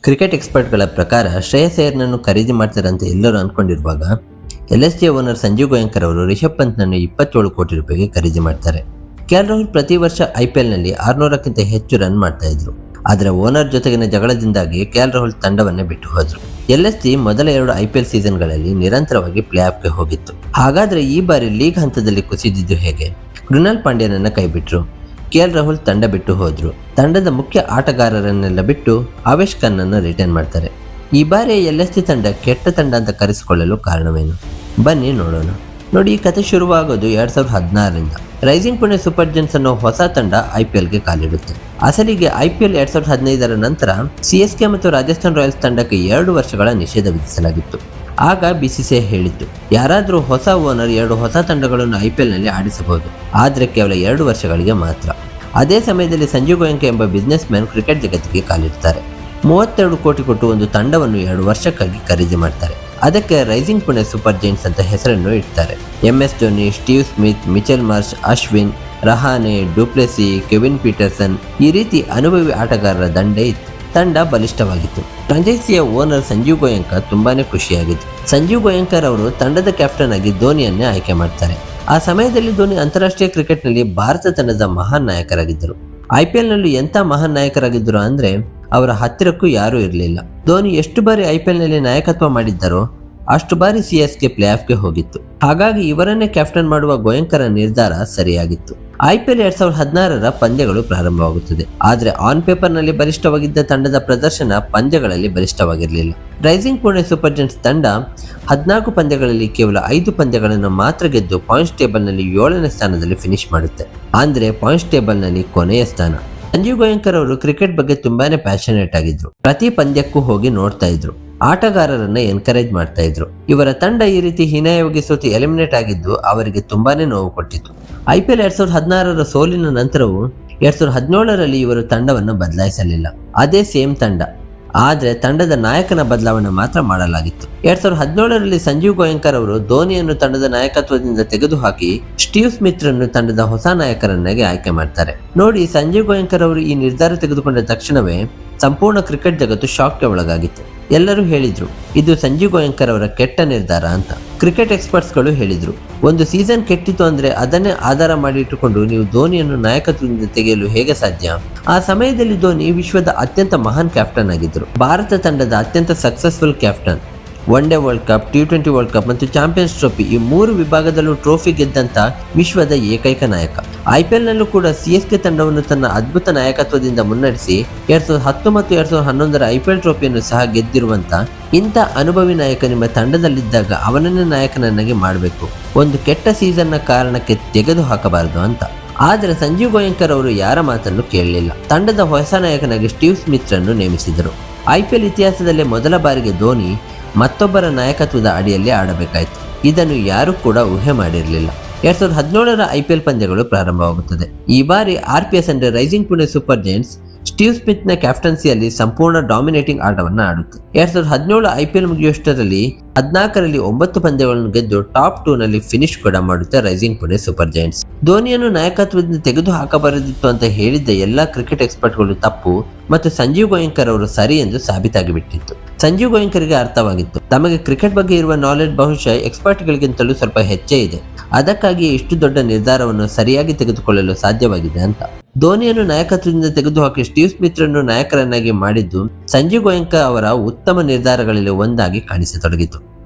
Cricket ಎಕ್ಸ್ಪರ್ಟ್ಗಳ ಪ್ರಕಾರ ಶ್ರೇಯಸ್ ಅಯ್ಯರ್ನನ್ನು ಖರೀದಿ ಮಾಡ್ತಾರೆ ಅಂತ ಎಲ್ಲರೂ ಅಂದ್ಕೊಂಡಿರುವಾಗ LSG ಓನರ್ ಸಂಜೀವ್ ಗೋಯಂಕರ್ ಅವರು ರಿಷಬ್ ಪಂತ್ನನ್ನು 27 ಕೋಟಿ ರೂಪಾಯಿಗೆ ಖರೀದಿ ಮಾಡ್ತಾರೆ. ಕೆಎಲ್ ರಾಹುಲ್ ಪ್ರತಿ ವರ್ಷ IPLನಲ್ಲಿ 600ಕ್ಕಿಂತ ಹೆಚ್ಚು ರನ್ ಮಾಡ್ತಾ ಇದ್ರು. ಆದರೆ ಓನರ್ ಜೊತೆಗಿನ ಜಗಳದಿಂದಾಗಿ ಕೆಎಲ್ ರಾಹುಲ್ ತಂಡವನ್ನೇ ಬಿಟ್ಟು ಹೋದ್ರು. LSG ಮೊದಲ 2 IPL ಸೀಸನ್ಗಳಲ್ಲಿ ನಿರಂತರವಾಗಿ ಪ್ಲೇ ಆಫ್ಗೆ ಹೋಗಿತ್ತು. ಹಾಗಾದ್ರೆ ಈ ಬಾರಿ ಲೀಗ್ ಹಂತದಲ್ಲಿ ಕುಸಿದಿದ್ದು ಹೇಗೆ? ಕೃಣಾಲ್ ಪಾಂಡ್ಯನನ್ನ ಕೈಬಿಟ್ರು. ಕೆಎಲ್ ರಾಹುಲ್ ತಂಡ ಬಿಟ್ಟು ಹೋದ್ರು. ತಂಡದ ಮುಖ್ಯ ಆಟಗಾರರನ್ನೆಲ್ಲ ಬಿಟ್ಟು ಆವೇಶ್ ಖನ್ನನ್ನು ರಿಟರ್ನ್ ಮಾಡ್ತಾರೆ. ಈ ಬಾರಿ LSG ತಂಡ ಕೆಟ್ಟ ತಂಡ ಅಂತ ಕರೆಸಿಕೊಳ್ಳಲು ಕಾರಣವೇನು? ಬನ್ನಿ ನೋಡೋಣ. ನೋಡಿ, ಈ ಕಥೆ ಶುರುವಾಗೋದು 2016ರಿಂದ. ರೈಸಿಂಗ್ ಪುಣೆ ಸೂಪರ್ ಜೈಂಟ್ಸ್ ಅನ್ನೋ ಹೊಸ ತಂಡ IPLಗೆ ಕಾಲಿಡುತ್ತೆ. ಅಸಲಿಗೆ IPL 2015ರ ನಂತರ CSK ಮತ್ತು ರಾಜಸ್ಥಾನ್ ರಾಯಲ್ಸ್ ತಂಡಕ್ಕೆ 2 ವರ್ಷಗಳ ನಿಷೇಧ ವಿಧಿಸಲಾಗಿತ್ತು. ಆಗ BCCI ಹೇಳಿತ್ತು, ಯಾರಾದರೂ ಹೊಸ ಓನರ್ 2 ಹೊಸ ತಂಡಗಳನ್ನು IPLನಲ್ಲಿ ಆಡಿಸಬಹುದು, ಆದರೆ ಕೇವಲ 2 ವರ್ಷಗಳಿಗೆ ಮಾತ್ರ. ಅದೇ ಸಮಯದಲ್ಲಿ ಸಂಜೀವ್ ಗೋಯಂಕ ಎಂಬ ಬಿಸ್ನೆಸ್ ಮ್ಯಾನ್ ಕ್ರಿಕೆಟ್ ಜಗತ್ತಿಗೆ ಕಾಲಿಡ್ತಾರೆ. 32 ಕೋಟಿ ಕೊಟ್ಟು ಒಂದು ತಂಡವನ್ನು 2 ವರ್ಷಕ್ಕಾಗಿ ಖರೀದಿ ಮಾಡ್ತಾರೆ. ಅದಕ್ಕೆ ರೈಸಿಂಗ್ ಪುಣೆ ಸೂಪರ್ ಜೈಂಟ್ಸ್ ಅಂತ ಹೆಸರನ್ನು ಇಡ್ತಾರೆ. MS Dhoni, Steve Smith, Mitchell Marsh, Ashwin, Rahane, Du Plessis, Kevin Pietersen ಈ ರೀತಿ ಅನುಭವಿ ಆಟಗಾರರ ದಂಡೇ ಇತ್ತು. ತಂಡ ಬಲಿಷ್ಠವಾಗಿತ್ತು. ಫ್ರಾಂಚೈಸಿಯ ಓನರ್ ಸಂಜೀವ್ ಗೋಯಂಕ ತುಂಬಾನೇ ಖುಷಿಯಾಗಿತ್ತು. ಸಂಜೀವ್ ಗೋಯಂಕರ್ ಅವರು ತಂಡದ ಕ್ಯಾಪ್ಟನ್ ಆಗಿ ಧೋನಿಯನ್ನೇ ಆಯ್ಕೆ ಮಾಡ್ತಾರೆ. ಆ ಸಮಯದಲ್ಲಿ ಧೋನಿ ಅಂತಾರಾಷ್ಟ್ರೀಯ ಕ್ರಿಕೆಟ್ನಲ್ಲಿ ಭಾರತ ತಂಡದ ಮಹಾನ್ ನಾಯಕರಾಗಿದ್ದರು. IPLನಲ್ಲೂ ಎಂಥ ಮಹಾನ್ ನಾಯಕರಾಗಿದ್ದರು ಅಂದ್ರೆ ಅವರ ಹತ್ತಿರಕ್ಕೂ ಯಾರೂ ಇರಲಿಲ್ಲ. ಧೋನಿ ಎಷ್ಟು ಬಾರಿ IPLನಲ್ಲಿ ನಾಯಕತ್ವ ಮಾಡಿದ್ದರೋ ಅಷ್ಟು ಬಾರಿ CSK ಪ್ಲೇ ಆಫ್ಗೆ ಹೋಗಿತ್ತು. ಹಾಗಾಗಿ ಇವರನ್ನೇ ಕ್ಯಾಪ್ಟನ್ ಮಾಡುವ ಗೋಯಂಕರ ನಿರ್ಧಾರ ಸರಿಯಾಗಿತ್ತು. IPL 2016ರ ಪಂದ್ಯಗಳು ಪ್ರಾರಂಭವಾಗುತ್ತದೆ. ಆದರೆ ಆನ್ ಪೇಪರ್ನಲ್ಲಿ ಬಲಿಷ್ಠವಾಗಿದ್ದ ತಂಡದ ಪ್ರದರ್ಶನ ಪಂದ್ಯಗಳಲ್ಲಿ ಬಲಿಷ್ಠವಾಗಿರಲಿಲ್ಲ. ರೈಸಿಂಗ್ ಪುಣೆ ಸೂಪರ್ ಜೈಂಟ್ಸ್ ತಂಡ 14 ಪಂದ್ಯಗಳಲ್ಲಿ ಕೇವಲ 5 ಪಂದ್ಯಗಳನ್ನು ಮಾತ್ರ ಗೆದ್ದು ಪಾಯಿಂಟ್ಸ್ ಟೇಬಲ್ನಲ್ಲಿ 7ನೇ ಸ್ಥಾನದಲ್ಲಿ ಫಿನಿಶ್ ಮಾಡುತ್ತೆ. ಅಂದ್ರೆ ಪಾಯಿಂಟ್ಸ್ ಟೇಬಲ್ನಲ್ಲಿ ಕೊನೆಯ ಸ್ಥಾನ. ಸಂಜೀವ್ ಗೋಯಂಕರ್ ಅವರು ಕ್ರಿಕೆಟ್ ಬಗ್ಗೆ ತುಂಬಾನೇ ಪ್ಯಾಷನೇಟ್ ಆಗಿದ್ರು. ಪ್ರತಿ ಪಂದ್ಯಕ್ಕೂ ಹೋಗಿ ನೋಡ್ತಾ ಇದ್ರು. ಆಟಗಾರರನ್ನ ಎನ್ಕರೇಜ್ ಮಾಡ್ತಾ ಇದ್ರು. ಇವರ ತಂಡ ಈ ರೀತಿ ಹೀನಾಯವಾಗಿ ಸೋತು ಎಲಿಮಿನೇಟ್ ಆಗಿದ್ದು ಅವರಿಗೆ ತುಂಬಾನೇ ನೋವು ಕೊಟ್ಟಿತ್ತು. IPL 2016ರ ಸೋಲಿನ ನಂತರವೂ 2017ರಲ್ಲಿ ಇವರು ತಂಡವನ್ನು ಬದಲಾಯಿಸಲಿಲ್ಲ. ಅದೇ ಸೇಮ್ ತಂಡ, ಆದರೆ ತಂಡದ ನಾಯಕನ ಬದಲಾವಣೆ ಮಾತ್ರ ಮಾಡಲಾಗಿತ್ತು. 2017ರಲ್ಲಿ ಸಂಜೀವ್ ಗೋಯಂಕರ್ ಅವರು ಧೋನಿಯನ್ನು ತಂಡದ ನಾಯಕತ್ವದಿಂದ ತೆಗೆದುಹಾಕಿ ಸ್ಟೀವ್ ಸ್ಮಿತ್ರನ್ನು ತಂಡದ ಹೊಸ ನಾಯಕರನ್ನಾಗಿ ಆಯ್ಕೆ ಮಾಡ್ತಾರೆ. ನೋಡಿ, ಸಂಜೀವ್ ಗೋಯಂಕರ್ ಅವರು ಈ ನಿರ್ಧಾರ ತೆಗೆದುಕೊಂಡ ತಕ್ಷಣವೇ ಸಂಪೂರ್ಣ ಕ್ರಿಕೆಟ್ ಜಗತ್ತು ಶಾಕ್ಗೆ ಒಳಗಾಗಿತ್ತು. ಎಲ್ಲರೂ ಹೇಳಿದ್ರು, ಇದು ಸಂಜೀವ್ ಗೋಯಂಕರ್ ಅವರ ಕೆಟ್ಟ ನಿರ್ಧಾರ ಅಂತ. ಕ್ರಿಕೆಟ್ ಎಕ್ಸ್ಪರ್ಟ್ಸ್ಗಳು ಹೇಳಿದ್ರು, ಒಂದು ಸೀಸನ್ ಕೆಟ್ಟಿತು ಅಂದ್ರೆ ಅದನ್ನೇ ಆಧಾರ ಮಾಡಿಟ್ಟುಕೊಂಡು ನೀವು ಧೋನಿಯನ್ನು ನಾಯಕತ್ವದಿಂದ ತೆಗೆಯಲು ಹೇಗೆ ಸಾಧ್ಯ? ಆ ಸಮಯದಲ್ಲಿ ಧೋನಿ ವಿಶ್ವದ ಅತ್ಯಂತ ಮಹಾನ್ ಕ್ಯಾಪ್ಟನ್ ಆಗಿದ್ರು. ಭಾರತ ತಂಡದ ಅತ್ಯಂತ successful captain. One day world cup, T20 world cup ಮತ್ತು ಚಾಂಪಿಯನ್ಸ್ ಟ್ರೋಫಿ ಈ 3 ವಿಭಾಗದಲ್ಲೂ ಟ್ರೋಫಿ ಗೆದ್ದಂತ ವಿಶ್ವದ ಏಕೈಕ ನಾಯಕ. IPLನಲ್ಲೂ ಕೂಡ CSK ತಂಡವನ್ನು ತನ್ನ ಅದ್ಭುತ ನಾಯಕತ್ವದಿಂದ ಮುನ್ನಡೆಸಿ 2010 ಮತ್ತು 2011ರ IPL ಟ್ರೋಫಿಯನ್ನು ಸಹ ಗೆದ್ದಿರುವಂತ ಇಂಥ ಅನುಭವಿ ನಾಯಕ ನಿಮ್ಮ ತಂಡದಲ್ಲಿದ್ದಾಗ ಅವನನ್ನೇ ನಾಯಕನನ್ನಾಗಿ ಮಾಡಬೇಕು. ಒಂದು ಕೆಟ್ಟ ಸೀಸನ್ನ ಕಾರಣಕ್ಕೆ ತೆಗೆದು ಹಾಕಬಾರದು ಅಂತ. ಆದರೆ ಸಂಜೀವ್ ಗೋಯಂಕರ್ ಅವರು ಯಾರ ಮಾತನ್ನು ಕೇಳಲಿಲ್ಲ. ತಂಡದ ಹೊಸ ನಾಯಕನಾಗಿ ಸ್ಟೀವ್ ಸ್ಮಿತ್ರನ್ನು ನೇಮಿಸಿದರು. IPL ಇತಿಹಾಸದಲ್ಲೇ ಮೊದಲ ಬಾರಿಗೆ ಧೋನಿ ಮತ್ತೊಬ್ಬರ ನಾಯಕತ್ವದ ಅಡಿಯಲ್ಲಿ ಆಡಬೇಕಾಯಿತು. ಇದನ್ನು ಯಾರೂ ಕೂಡ ಊಹೆ ಮಾಡಿರಲಿಲ್ಲ. 2017ರ IPL ಪಂದ್ಯಗಳು ಪ್ರಾರಂಭವಾಗುತ್ತದೆ. ಈ ಬಾರಿ RPS ಅಂದ್ರೆ rising Pune super giants Steve ಸ್ಮಿತ್ನ ಕ್ಯಾಪ್ಟನ್ಸಿಯಲ್ಲಿ ಸಂಪೂರ್ಣ ಡಾಮಿನೇಟಿಂಗ್ ಆಟವನ್ನು ಆಡುತ್ತೆ. 2017 IPL ಮುಗಿಯುವಷ್ಟರಲ್ಲಿ 14ರಲ್ಲಿ 9 ಪಂದ್ಯಗಳನ್ನು ಗೆದ್ದು ಟಾಪ್ 2ನಲ್ಲಿ ಫಿನಿಶ್ ಕೂಡ ಮಾಡುತ್ತೆ ರೈಸಿಂಗ್ ಪುಣೆ ಸೂಪರ್ ಜೈಂಟ್ಸ್. ಧೋನಿಯನ್ನು ನಾಯಕತ್ವದಿಂದ ತೆಗೆದು ಹಾಕಬಾರದಿತ್ತು ಅಂತ ಹೇಳಿದ್ದ ಎಲ್ಲಾ ಕ್ರಿಕೆಟ್ ಎಕ್ಸ್ಪರ್ಟ್ಗಳು ತಪ್ಪು ಮತ್ತು ಸಂಜೀವ್ ಗೋಯಂಕರ್ ಅವರು ಸರಿ ಎಂದು ಸಾಬೀತಾಗಿಬಿಟ್ಟಿತ್ತು. ಸಂಜೀವ್ ಗೋಯಂಕರ್ಗೆ ಅರ್ಥವಾಗಿತ್ತು, ತಮಗೆ ಕ್ರಿಕೆಟ್ ಬಗ್ಗೆ ಇರುವ ನಾಲೆಡ್ಜ್ ಬಹುಶಃ ಎಕ್ಸ್ಪರ್ಟ್ಗಳಿಗಿಂತಲೂ ಸ್ವಲ್ಪ ಹೆಚ್ಚೇ ಇದೆ. ಅದಕ್ಕಾಗಿ ಇಷ್ಟು ದೊಡ್ಡ ನಿರ್ಧಾರವನ್ನು ಸರಿಯಾಗಿ ತೆಗೆದುಕೊಳ್ಳಲು ಸಾಧ್ಯವಾಗಿದೆ ಅಂತ. ಧೋನಿಯನ್ನು ನಾಯಕತ್ವದಿಂದ ತೆಗೆದುಹಾಕಿ ಸ್ಟೀವ್ ಸ್ಮಿತ್ರನ್ನು ನಾಯಕರನ್ನಾಗಿ ಮಾಡಿದ್ದು ಸಂಜೀವ್ ಗೋಯಂಕರ್ ಅವರ ಉತ್ತಮ ನಿರ್ಧಾರಗಳಲ್ಲಿ ಒಂದಾಗಿ ಕಾಣಿಸತೊಡಗಿತು.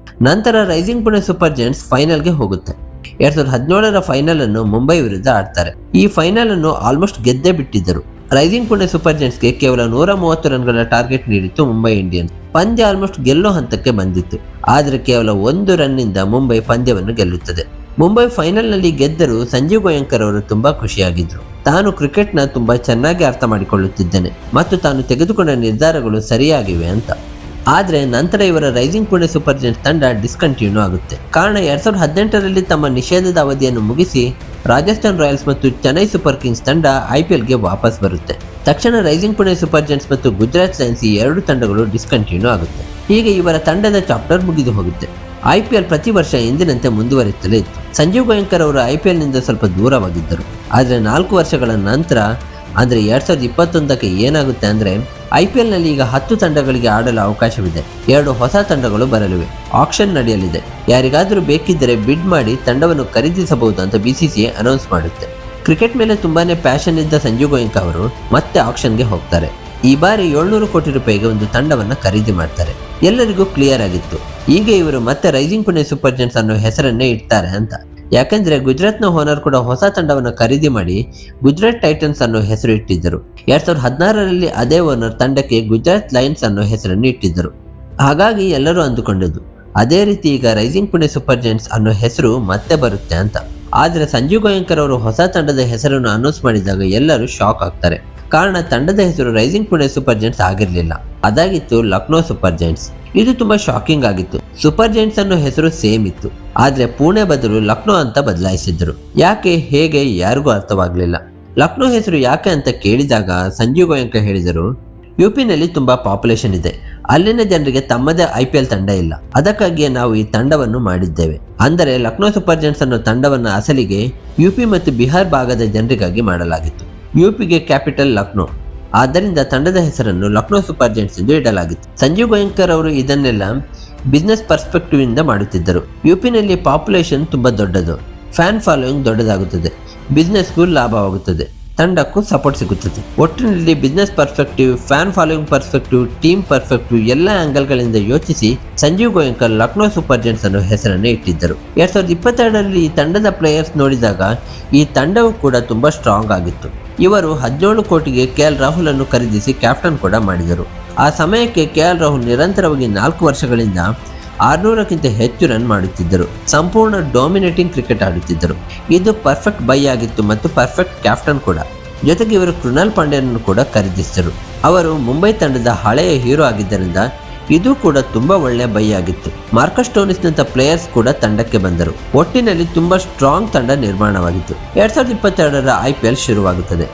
ನಂತರ ರೈಸಿಂಗ್ ಪುಣೆ ಸೂಪರ್ ಜೈಂಟ್ಸ್ ಫೈನಲ್ಗೆ ಹೋಗುತ್ತೆ. 2017ರ ಫೈನಲ್ ಅನ್ನು ಮುಂಬೈ ವಿರುದ್ಧ ಆಡ್ತಾರೆ. ಈ ಫೈನಲ್ ಅನ್ನು ಆಲ್ಮೋಸ್ಟ್ ಗೆದ್ದೇ ಬಿಟ್ಟಿದ್ದರು. ರೈಸಿಂಗ್ ಪುಣೆ ಸೂಪರ್ ಜೈಂಟ್ಸ್ಗೆ ಕೇವಲ 130 ರನ್ಗಳ ಟಾರ್ಗೆಟ್ ನೀಡಿತ್ತು ಮುಂಬೈ ಇಂಡಿಯನ್ಸ್. ಪಂದ್ಯ ಆಲ್ಮೋಸ್ಟ್ ಗೆಲ್ಲೋ ಹಂತಕ್ಕೆ ಬಂದಿತ್ತು. ಆದರೆ ಕೇವಲ 1 ರನ್ನಿಂದ ಮುಂಬೈ ಪಂದ್ಯವನ್ನು ಗೆಲ್ಲುತ್ತದೆ. ಮುಂಬೈ ಫೈನಲ್ನಲ್ಲಿ ಗೆದ್ದರೂ ಸಂಜೀವ್ ಗೋಯಂಕರ್ ಅವರು ತುಂಬಾ ಖುಷಿಯಾಗಿದ್ರು. ತಾನು ಕ್ರಿಕೆಟ್ನ ತುಂಬಾ ಚೆನ್ನಾಗಿ ಅರ್ಥ ಮಾಡಿಕೊಳ್ಳುತ್ತಿದ್ದೇನೆ ಮತ್ತು ತಾನು ತೆಗೆದುಕೊಂಡ ನಿರ್ಧಾರಗಳು ಸರಿಯಾಗಿವೆ ಅಂತ. ಆದರೆ ನಂತರ ಇವರ ರೈಸಿಂಗ್ ಪುಣೆ ಸೂಪರ್ ಜೈಂಟ್ಸ್ ತಂಡ ಡಿಸ್ಕಂಟಿನ್ಯೂ ಆಗುತ್ತೆ. ಕಾರಣ 2018ರಲ್ಲಿ ತಮ್ಮ ನಿಷೇಧದ ಅವಧಿಯನ್ನು ಮುಗಿಸಿ ರಾಜಸ್ಥಾನ್ ರಾಯಲ್ಸ್ ಮತ್ತು ಚೆನ್ನೈ ಸೂಪರ್ ಕಿಂಗ್ಸ್ ತಂಡ IPLಗೆ ವಾಪಸ್ ಬರುತ್ತೆ. ತಕ್ಷಣ ರೈಸಿಂಗ್ ಪುಣೆ ಸೂಪರ್ ಜೈಂಟ್ಸ್ ಮತ್ತು ಗುಜರಾತ್ ಲಯನ್ಸ್ ಈ 2 ತಂಡಗಳು ಡಿಸ್ಕಂಟಿನ್ಯೂ ಆಗುತ್ತೆ. ಹೀಗೆ ಇವರ ತಂಡದ ಚಾಪ್ಟರ್ ಮುಗಿದು ಹೋಗುತ್ತೆ. IPL ಪ್ರತಿ ವರ್ಷ ಎಂದಿನಂತೆ ಮುಂದುವರಿಯುತ್ತಲೇ ಇತ್ತು. ಸಂಜೀವ್ ಗೋಯಂಕರ್ ಅವರು IPLನಿಂದ ಸ್ವಲ್ಪ ದೂರವಾಗಿದ್ದರು. ಆದರೆ 4 ವರ್ಷಗಳ ನಂತರ ಅಂದರೆ 2021ಕ್ಕೆ ಏನಾಗುತ್ತೆ ಅಂದರೆ IPL ನಲ್ಲಿ ಈಗ 10 ತಂಡಗಳಿಗೆ ಆಡಲು ಅವಕಾಶವಿದೆ. 2 ಹೊಸ ತಂಡಗಳು ಬರಲಿವೆ. ಆಕ್ಷನ್ ನಡೆಯಲಿದೆ. ಯಾರಿಗಾದರೂ ಬೇಕಿದ್ದರೆ ಬಿಡ್ ಮಾಡಿ ತಂಡವನ್ನು ಖರೀದಿಸಬಹುದು ಅಂತ BCCI ಅನೌನ್ಸ್ ಮಾಡುತ್ತೆ. ಕ್ರಿಕೆಟ್ ಮೇಲೆ ತುಂಬಾನೇ ಪ್ಯಾಷನ್ ಇದ್ದ ಸಂಜು ಗೋಯಂಕ ಅವರು ಮತ್ತೆ ಆಕ್ಷನ್ಗೆ ಹೋಗ್ತಾರೆ. ಈ ಬಾರಿ 700 ಕೋಟಿ ರೂಪಾಯಿಗೆ ಒಂದು ತಂಡವನ್ನು ಖರೀದಿ ಮಾಡ್ತಾರೆ. ಎಲ್ಲರಿಗೂ ಕ್ಲಿಯರ್ ಆಗಿತ್ತು, ಈಗ ಇವರು ಮತ್ತೆ ರೈಸಿಂಗ್ ಪುಣೆ ಸೂಪರ್ ಜೈಂಟ್ಸ್ ಅನ್ನೋ ಹೆಸರನ್ನೇ ಇಡ್ತಾರೆ ಅಂತ. ಯಾಕಂದ್ರೆ ಗುಜರಾತ್ನ ಓನರ್ ಕೂಡ ಹೊಸ ತಂಡವನ್ನು ಖರೀದಿ ಮಾಡಿ ಗುಜರಾತ್ ಟೈಟನ್ಸ್ ಅನ್ನೋ ಹೆಸರು ಇಟ್ಟಿದ್ದರು. 2016ರಲ್ಲಿ ಅದೇ ಓನರ್ ತಂಡಕ್ಕೆ ಗುಜರಾತ್ ಲಯನ್ಸ್ ಅನ್ನೋ ಹೆಸರನ್ನು ಇಟ್ಟಿದ್ದರು. ಹಾಗಾಗಿ ಎಲ್ಲರೂ ಅಂದುಕೊಂಡದ್ದು ಅದೇ ರೀತಿ ಈಗ ರೈಸಿಂಗ್ ಪುಣೆ ಸೂಪರ್ ಜೈಂಟ್ಸ್ ಅನ್ನೋ ಹೆಸರು ಮತ್ತೆ ಬರುತ್ತೆ ಅಂತ. ಆದ್ರೆ ಸಂಜು ಗೋಯಂಕರ್ ಅವರು ಹೊಸ ತಂಡದ ಹೆಸರನ್ನು ಅನೌನ್ಸ್ ಮಾಡಿದಾಗ ಎಲ್ಲರೂ ಶಾಕ್ ಆಗ್ತಾರೆ. ಕಾರಣ ತಂಡದ ಹೆಸರು ರೈಸಿಂಗ್ ಪುಣೆ ಸೂಪರ್ ಜೈಂಟ್ಸ್ ಆಗಿರಲಿಲ್ಲ, ಅದಾಗಿತ್ತು ಲಕ್ನೋ ಸೂಪರ್ ಜೈಂಟ್ಸ್. ಇದು ತುಂಬಾ ಶಾಕಿಂಗ್ ಆಗಿತ್ತು. ಸೂಪರ್ ಜೈಂಟ್ಸ್ ಅನ್ನೋ ಹೆಸರು ಸೇಮ್ ಇತ್ತು, ಆದ್ರೆ ಪುಣೆ ಬದಲು ಲಕ್ನೋ ಅಂತ ಬದಲಾಯಿಸಿದ್ರು. ಯಾಕೆ, ಹೇಗೆ, ಯಾರಿಗೂ ಅರ್ಥವಾಗ್ಲಿಲ್ಲ. ಲಕ್ನೋ ಹೆಸರು ಯಾಕೆ ಅಂತ ಕೇಳಿದಾಗ ಸಂಜು ಗೋಯಂಕ ಹೇಳಿದರು, ಯುಪಿನಲ್ಲಿ ತುಂಬಾ ಪಾಪ್ಯುಲೇಷನ್ ಇದೆ, ಅಲ್ಲಿನ ಜನರಿಗೆ ತಮ್ಮದೇ IPL ತಂಡ ಇಲ್ಲ, ಅದಕ್ಕಾಗಿಯೇ ನಾವು ಈ ತಂಡವನ್ನು ಮಾಡಿದ್ದೇವೆ. ಅಂದರೆ ಲಕ್ನೋ ಸೂಪರ್ ಜೈಂಟ್ಸ್ ಅನ್ನೋ ತಂಡವನ್ನು ಅಸಲಿಗೆ ಯುಪಿ ಮತ್ತು ಬಿಹಾರ್ ಭಾಗದ ಜನರಿಗಾಗಿ ಮಾಡಲಾಗಿತ್ತು. ಯುಪಿಗೆ ಕ್ಯಾಪಿಟಲ್ ಲಕ್ನೋ, ಆದ್ದರಿಂದ ತಂಡದ ಹೆಸರನ್ನು ಲಕ್ನೋ ಸೂಪರ್ ಜೈಂಟ್ಸ್ ಎಂದು ಇಡಲಾಗಿತ್ತು. ಸಂಜೀವ್ ಗೋಯಂಕರ್ ಅವರು ಇದನ್ನೆಲ್ಲ ಬಿಸ್ನೆಸ್ ಪರ್ಸ್ಪೆಕ್ಟಿವ್ ಇಂದ ಮಾಡುತ್ತಿದ್ದರು. ಯುಪಿನಲ್ಲಿ ಪಾಪ್ಯುಲೇಷನ್ ತುಂಬಾ ದೊಡ್ಡದು, ಫ್ಯಾನ್ ಫಾಲೋಯಿಂಗ್ ದೊಡ್ಡದಾಗುತ್ತದೆ, ಬಿಸ್ನೆಸ್ಗೂ ಲಾಭವಾಗುತ್ತದೆ, ತಂಡಕ್ಕೂ ಸಪೋರ್ಟ್ ಸಿಗುತ್ತದೆ. ಒಟ್ಟಿನಲ್ಲಿ business perspective, fan following perspective, team perspective ಎಲ್ಲ ಆಂಗಲ್ಗಳಿಂದ ಯೋಚಿಸಿ ಸಂಜೀವ್ ಗೋಯಂಕರ್ ಲಕ್ನೋ ಸೂಪರ್ ಜೈಂಟ್ಸ್ ಅನ್ನೋ ಹೆಸರನ್ನು ಇಟ್ಟಿದ್ದರು. 2022ರಲ್ಲಿ ಈ ತಂಡದ ಪ್ಲೇಯರ್ಸ್ ನೋಡಿದಾಗ ಈ ತಂಡವು ಕೂಡ ತುಂಬಾ ಸ್ಟ್ರಾಂಗ್ ಆಗಿತ್ತು. ಇವರು 17 ಕೋಟಿಗೆ KL ರಾಹುಲ್ ಅನ್ನು ಖರೀದಿಸಿ ಕ್ಯಾಪ್ಟನ್ ಕೂಡ ಮಾಡಿದರು. ಆ ಸಮಯಕ್ಕೆ KL ರಾಹುಲ್ ನಿರಂತರವಾಗಿ 4 ವರ್ಷಗಳಿಂದ 600ಕ್ಕಿಂತ ಹೆಚ್ಚು ರನ್ ಮಾಡುತ್ತಿದ್ದರು. ಸಂಪೂರ್ಣ ಡಾಮಿನೇಟಿಂಗ್ ಕ್ರಿಕೆಟ್ ಆಡುತ್ತಿದ್ದರು. ಇದು ಪರ್ಫೆಕ್ಟ್ ಬೈ ಆಗಿತ್ತು ಮತ್ತು ಪರ್ಫೆಕ್ಟ್ ಕ್ಯಾಪ್ಟನ್ ಕೂಡ. ಜೊತೆಗೆ ಇವರು ಕೃಣಾಲ್ ಪಾಂಡ್ಯನನ್ನು ಕೂಡ ಖರೀದಿಸಿದರು. ಅವರು ಮುಂಬೈ ತಂಡದ ಹಳೆಯ ಹೀರೋ ಆಗಿದ್ದರಿಂದ ಇದು ಕೂಡ ತುಂಬಾ ಒಳ್ಳೆಯ ಬೈ ಆಗಿತ್ತು. ಮಾರ್ಕಸ್ ಸ್ಟೋನಿಸ್ ನಂತ ಪ್ಲೇಯರ್ಸ್ ಕೂಡ ತಂಡಕ್ಕೆ ಬಂದರು. ಒಟ್ಟಿನಲ್ಲಿ ತುಂಬಾ ಸ್ಟ್ರಾಂಗ್ ತಂಡ ನಿರ್ಮಾಣವಾಗಿತ್ತು. 2022ರ IPL ಶುರುವಾಗುತ್ತದೆ.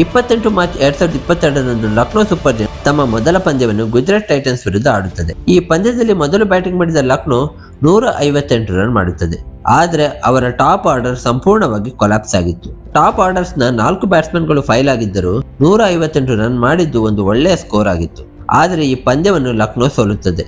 28 ಮಾರ್ಚ್ 2022ರಂದು ಲಕ್ನೋ ಸೂಪರ್ ಜೈಂಟ್ಸ್ ತಮ್ಮ ಮೊದಲ ಪಂದ್ಯವನ್ನು ಗುಜರಾತ್ ಟೈಟನ್ಸ್ ವಿರುದ್ಧ ಆಡುತ್ತದೆ. ಈ ಪಂದ್ಯದಲ್ಲಿ ಮೊದಲು ಬ್ಯಾಟಿಂಗ್ ಮಾಡಿದ ಲಕ್ನೋ 158 ರನ್ ಮಾಡುತ್ತದೆ. ಆದರೆ ಅವರ ಟಾಪ್ ಆರ್ಡರ್ ಸಂಪೂರ್ಣವಾಗಿ ಕೊಲಾಪ್ಸ್ ಆಗಿತ್ತು. ಟಾಪ್ ಆರ್ಡರ್ಸ್ನ 4 ಬ್ಯಾಟ್ಸ್ಮನ್ಗಳು ಫೈಲ್ ಆಗಿದ್ದರೂ 158 ರನ್ ಮಾಡಿದ್ದು ಒಂದು ಒಳ್ಳೆಯ ಸ್ಕೋರ್ ಆಗಿತ್ತು. ಆದರೆ ಈ ಪಂದ್ಯವನ್ನು ಲಕ್ನೋ ಸೋಲುತ್ತದೆ.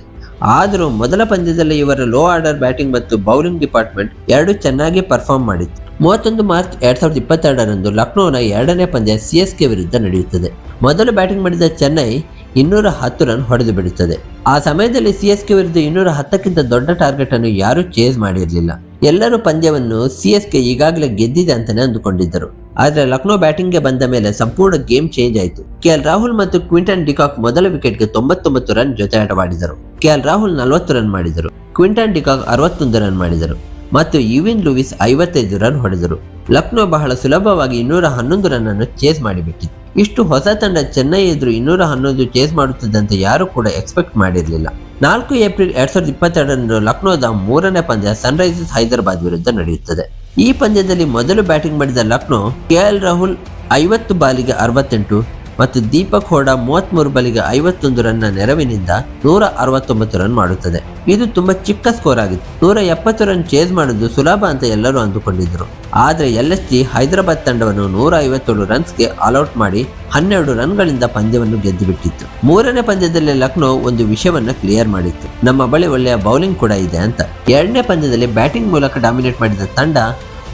ಆದರೂ ಮೊದಲ ಪಂದ್ಯದಲ್ಲಿ ಇವರ ಲೋ ಆರ್ಡರ್ ಬ್ಯಾಟಿಂಗ್ ಮತ್ತು ಬೌಲಿಂಗ್ ಡಿಪಾರ್ಟ್ಮೆಂಟ್ ಎರಡು ಚೆನ್ನಾಗಿ ಪರ್ಫಾರ್ಮ್ ಮಾಡಿತ್ತು. 31 ಮಾರ್ಚ್ 2022ರಂದು ಲಕ್ನೋನ 2ನೇ ಪಂದ್ಯ CSK ವಿರುದ್ಧ ನಡೆಯುತ್ತದೆ. ಮೊದಲು ಬ್ಯಾಟಿಂಗ್ ಮಾಡಿದ ಚೆನ್ನೈ 210 ರನ್ ಹೊಡೆದು ಬಿಡುತ್ತದೆ. ಆ ಸಮಯದಲ್ಲಿ CSK ವಿರುದ್ಧ 210ಕ್ಕಿಂತ ದೊಡ್ಡ ಟಾರ್ಗೆಟ್ ಅನ್ನು ಯಾರೂ ಚೇಸ್ ಮಾಡಿರಲಿಲ್ಲ. ಎಲ್ಲರೂ ಪಂದ್ಯವನ್ನು CSK ಈಗಾಗಲೇ ಗೆದ್ದಿದೆ ಅಂತಾನೆ ಅಂದುಕೊಂಡಿದ್ದರು. ಆದರೆ ಲಕ್ನೋ ಬ್ಯಾಟಿಂಗ್ಗೆ ಬಂದ ಮೇಲೆ ಸಂಪೂರ್ಣ ಗೇಮ್ ಚೇಂಜ್ ಆಯಿತು. KL ರಾಹುಲ್ ಮತ್ತು ಕ್ವಿಂಟನ್ ಡಿಕಾಕ್ ಮೊದಲ ವಿಕೆಟ್ಗೆ 99 ರನ್ ಜೊತೆ ಆಟವಾಡಿದರು. KL ರಾಹುಲ್ 40 ರನ್ ಮಾಡಿದರು, ಕ್ವಿಂಟನ್ ಡಿಕಾಕ್ 61 ರನ್ ಮಾಡಿದರು ಮತ್ತು ಯುವಿನ್ ಲೂಯಿಸ್ 55 ರನ್ ಹೊಡೆದರು. ಲಕ್ನೋ ಬಹಳ ಸುಲಭವಾಗಿ 211 ರನ್ ಅನ್ನು ಚೇಸ್ ಮಾಡಿಬಿಟ್ಟಿತು. ಇಷ್ಟು ಹೊಸ ತಂಡ ಚೆನ್ನೈ ಎದುರು 211 ಚೇಸ್ ಮಾಡುತ್ತಿದ್ದಂತೆ ಯಾರು ಕೂಡ ಎಕ್ಸ್ಪೆಕ್ಟ್ ಮಾಡಿರಲಿಲ್ಲ. 4 ಏಪ್ರಿಲ್ 2022ರಂದು ಲಕ್ನೋದ 3ನೇ ಪಂದ್ಯ ಸನ್ರೈಸರ್ಸ್ ಹೈದರಾಬಾದ್ ವಿರುದ್ಧ ನಡೆಯುತ್ತದೆ. ಈ ಪಂದ್ಯದಲ್ಲಿ ಮೊದಲು ಬ್ಯಾಟಿಂಗ್ ಮಾಡಿದ ಲಕ್ನೋ KL ರಾಹುಲ್ 50 ಬಾಲಿಗೆ 68 ಮತ್ತು ದೀಪಕ್ ಹೋಡಾ 33 ಬಾಲಿಗೆ 51 ರನ್ನ ನೆರವಿನಿಂದ 169 ರನ್ ಮಾಡುತ್ತದೆ. ಇದು ತುಂಬಾ ಚಿಕ್ಕ ಸ್ಕೋರ್ ಆಗಿತ್ತು. 170 ರನ್ ಚೇಸ್ ಮಾಡುವುದು ಸುಲಭ ಅಂತ ಎಲ್ಲರೂ ಅಂದುಕೊಂಡಿದ್ದರು. ಆದರೆ LSG ಹೈದರಾಬಾದ್ ತಂಡವನ್ನು 157 ರನ್ಸ್ಗೆ ಆಲ್ಔಟ್ ಮಾಡಿ 12 ರನ್ಗಳಿಂದ ಪಂದ್ಯವನ್ನು ಗೆದ್ದು ಬಿಟ್ಟಿತ್ತು. 3ನೇ ಪಂದ್ಯದಲ್ಲಿ ಲಕ್ನೋ ಒಂದು ವಿಷಯವನ್ನ ಕ್ಲಿಯರ್ ಮಾಡಿತ್ತು, ನಮ್ಮ ಬಳಿ ಒಳ್ಳೆಯ ಬೌಲಿಂಗ್ ಕೂಡ ಇದೆ ಅಂತ. 2ನೇ ಪಂದ್ಯದಲ್ಲಿ ಬ್ಯಾಟಿಂಗ್ ಮೂಲಕ ಡಾಮಿನೇಟ್ ಮಾಡಿದ ತಂಡ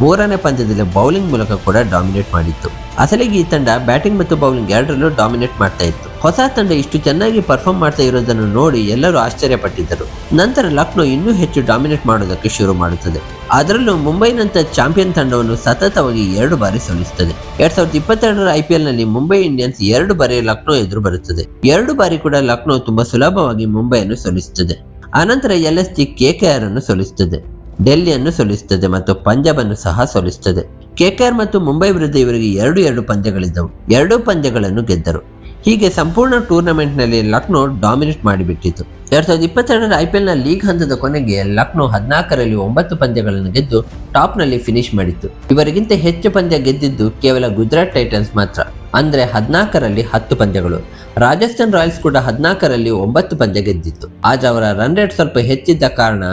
3ನೇ ಪಂದ್ಯದಲ್ಲಿ ಬೌಲಿಂಗ್ ಮೂಲಕ ಕೂಡ ಡಾಮಿನೇಟ್ ಮಾಡಿತ್ತು. ಅಸಲಿಗೆ ಈ ತಂಡ ಬ್ಯಾಟಿಂಗ್ ಮತ್ತು ಬೌಲಿಂಗ್ ಎರಡರಲ್ಲೂ ಡಾಮಿನೇಟ್ ಮಾಡ್ತಾ ಇತ್ತು. ಹೊಸ ತಂಡ ಇಷ್ಟು ಚೆನ್ನಾಗಿ ಪರ್ಫಾರ್ಮ್ ಮಾಡ್ತಾ ಇರೋದನ್ನು ನೋಡಿ ಎಲ್ಲರೂ ಆಶ್ಚರ್ಯಪಟ್ಟಿದ್ದರು. ನಂತರ ಲಕ್ನೋ ಇನ್ನೂ ಹೆಚ್ಚು ಡಾಮಿನೇಟ್ ಮಾಡೋದಕ್ಕೆ ಶುರು ಮಾಡುತ್ತದೆ. ಅದರಲ್ಲೂ ಮುಂಬೈನಂತ ಚಾಂಪಿಯನ್ ತಂಡವನ್ನು ಸತತವಾಗಿ 2 ಬಾರಿ ಸೋಲಿಸುತ್ತದೆ. 2022ರ IPL ನಲ್ಲಿ ಮುಂಬೈ ಇಂಡಿಯನ್ಸ್ 2 ಬಾರಿ ಲಕ್ನೋ ಎದುರು ಬರುತ್ತದೆ. 2 ಬಾರಿ ಕೂಡ ಲಕ್ನೋ ತುಂಬಾ ಸುಲಭವಾಗಿ ಮುಂಬೈಯನ್ನು ಸೋಲಿಸುತ್ತದೆ. ಆನಂತರ LSG KKR ಅನ್ನು ಸೋಲಿಸುತ್ತದೆ, ಡೆಲ್ಲಿಯನ್ನು ಸೋಲಿಸುತ್ತದೆ ಮತ್ತು ಪಂಜಾಬ್ ಅನ್ನು ಸಹ ಸೋಲಿಸುತ್ತದೆ. KKR ಮತ್ತು ಮುಂಬೈ ವಿರುದ್ಧ ಇವರಿಗೆ 2 ಪಂದ್ಯಗಳಿದ್ದವು. 2 ಪಂದ್ಯಗಳನ್ನು ಗೆದ್ದರು. ಹೀಗೆ ಸಂಪೂರ್ಣ ಟೂರ್ನಮೆಂಟ್ ನಲ್ಲಿ ಲಕ್ನೋ ಡಾಮಿನೇಟ್ ಮಾಡಿಬಿಟ್ಟಿತ್ತು. 2022ರ IPL ನ ಲೀಗ್ ಹಂತದ ಕೊನೆಗೆ ಲಕ್ನೋ 14ರಲ್ಲಿ 9 ಪಂದ್ಯಗಳನ್ನು ಗೆದ್ದು ಟಾಪ್ ನಲ್ಲಿ ಫಿನಿಶ್ ಮಾಡಿತ್ತು. ಇವರಿಗಿಂತ ಹೆಚ್ಚು ಪಂದ್ಯ ಗೆದ್ದಿದ್ದು ಕೇವಲ ಗುಜರಾತ್ ಟೈಟನ್ಸ್ ಮಾತ್ರ, ಅಂದ್ರೆ 14ರಲ್ಲಿ 10 ಪಂದ್ಯಗಳು. ರಾಜಸ್ಥಾನ್ ರಾಯಲ್ಸ್ ಕೂಡ 14ರಲ್ಲಿ 9 ಪಂದ್ಯ ಗೆದ್ದಿತ್ತು. ಆದ್ರೆ ಅವರ ರನ್ ರೇಟ್ ಸ್ವಲ್ಪ ಹೆಚ್ಚಿದ್ದ ಕಾರಣ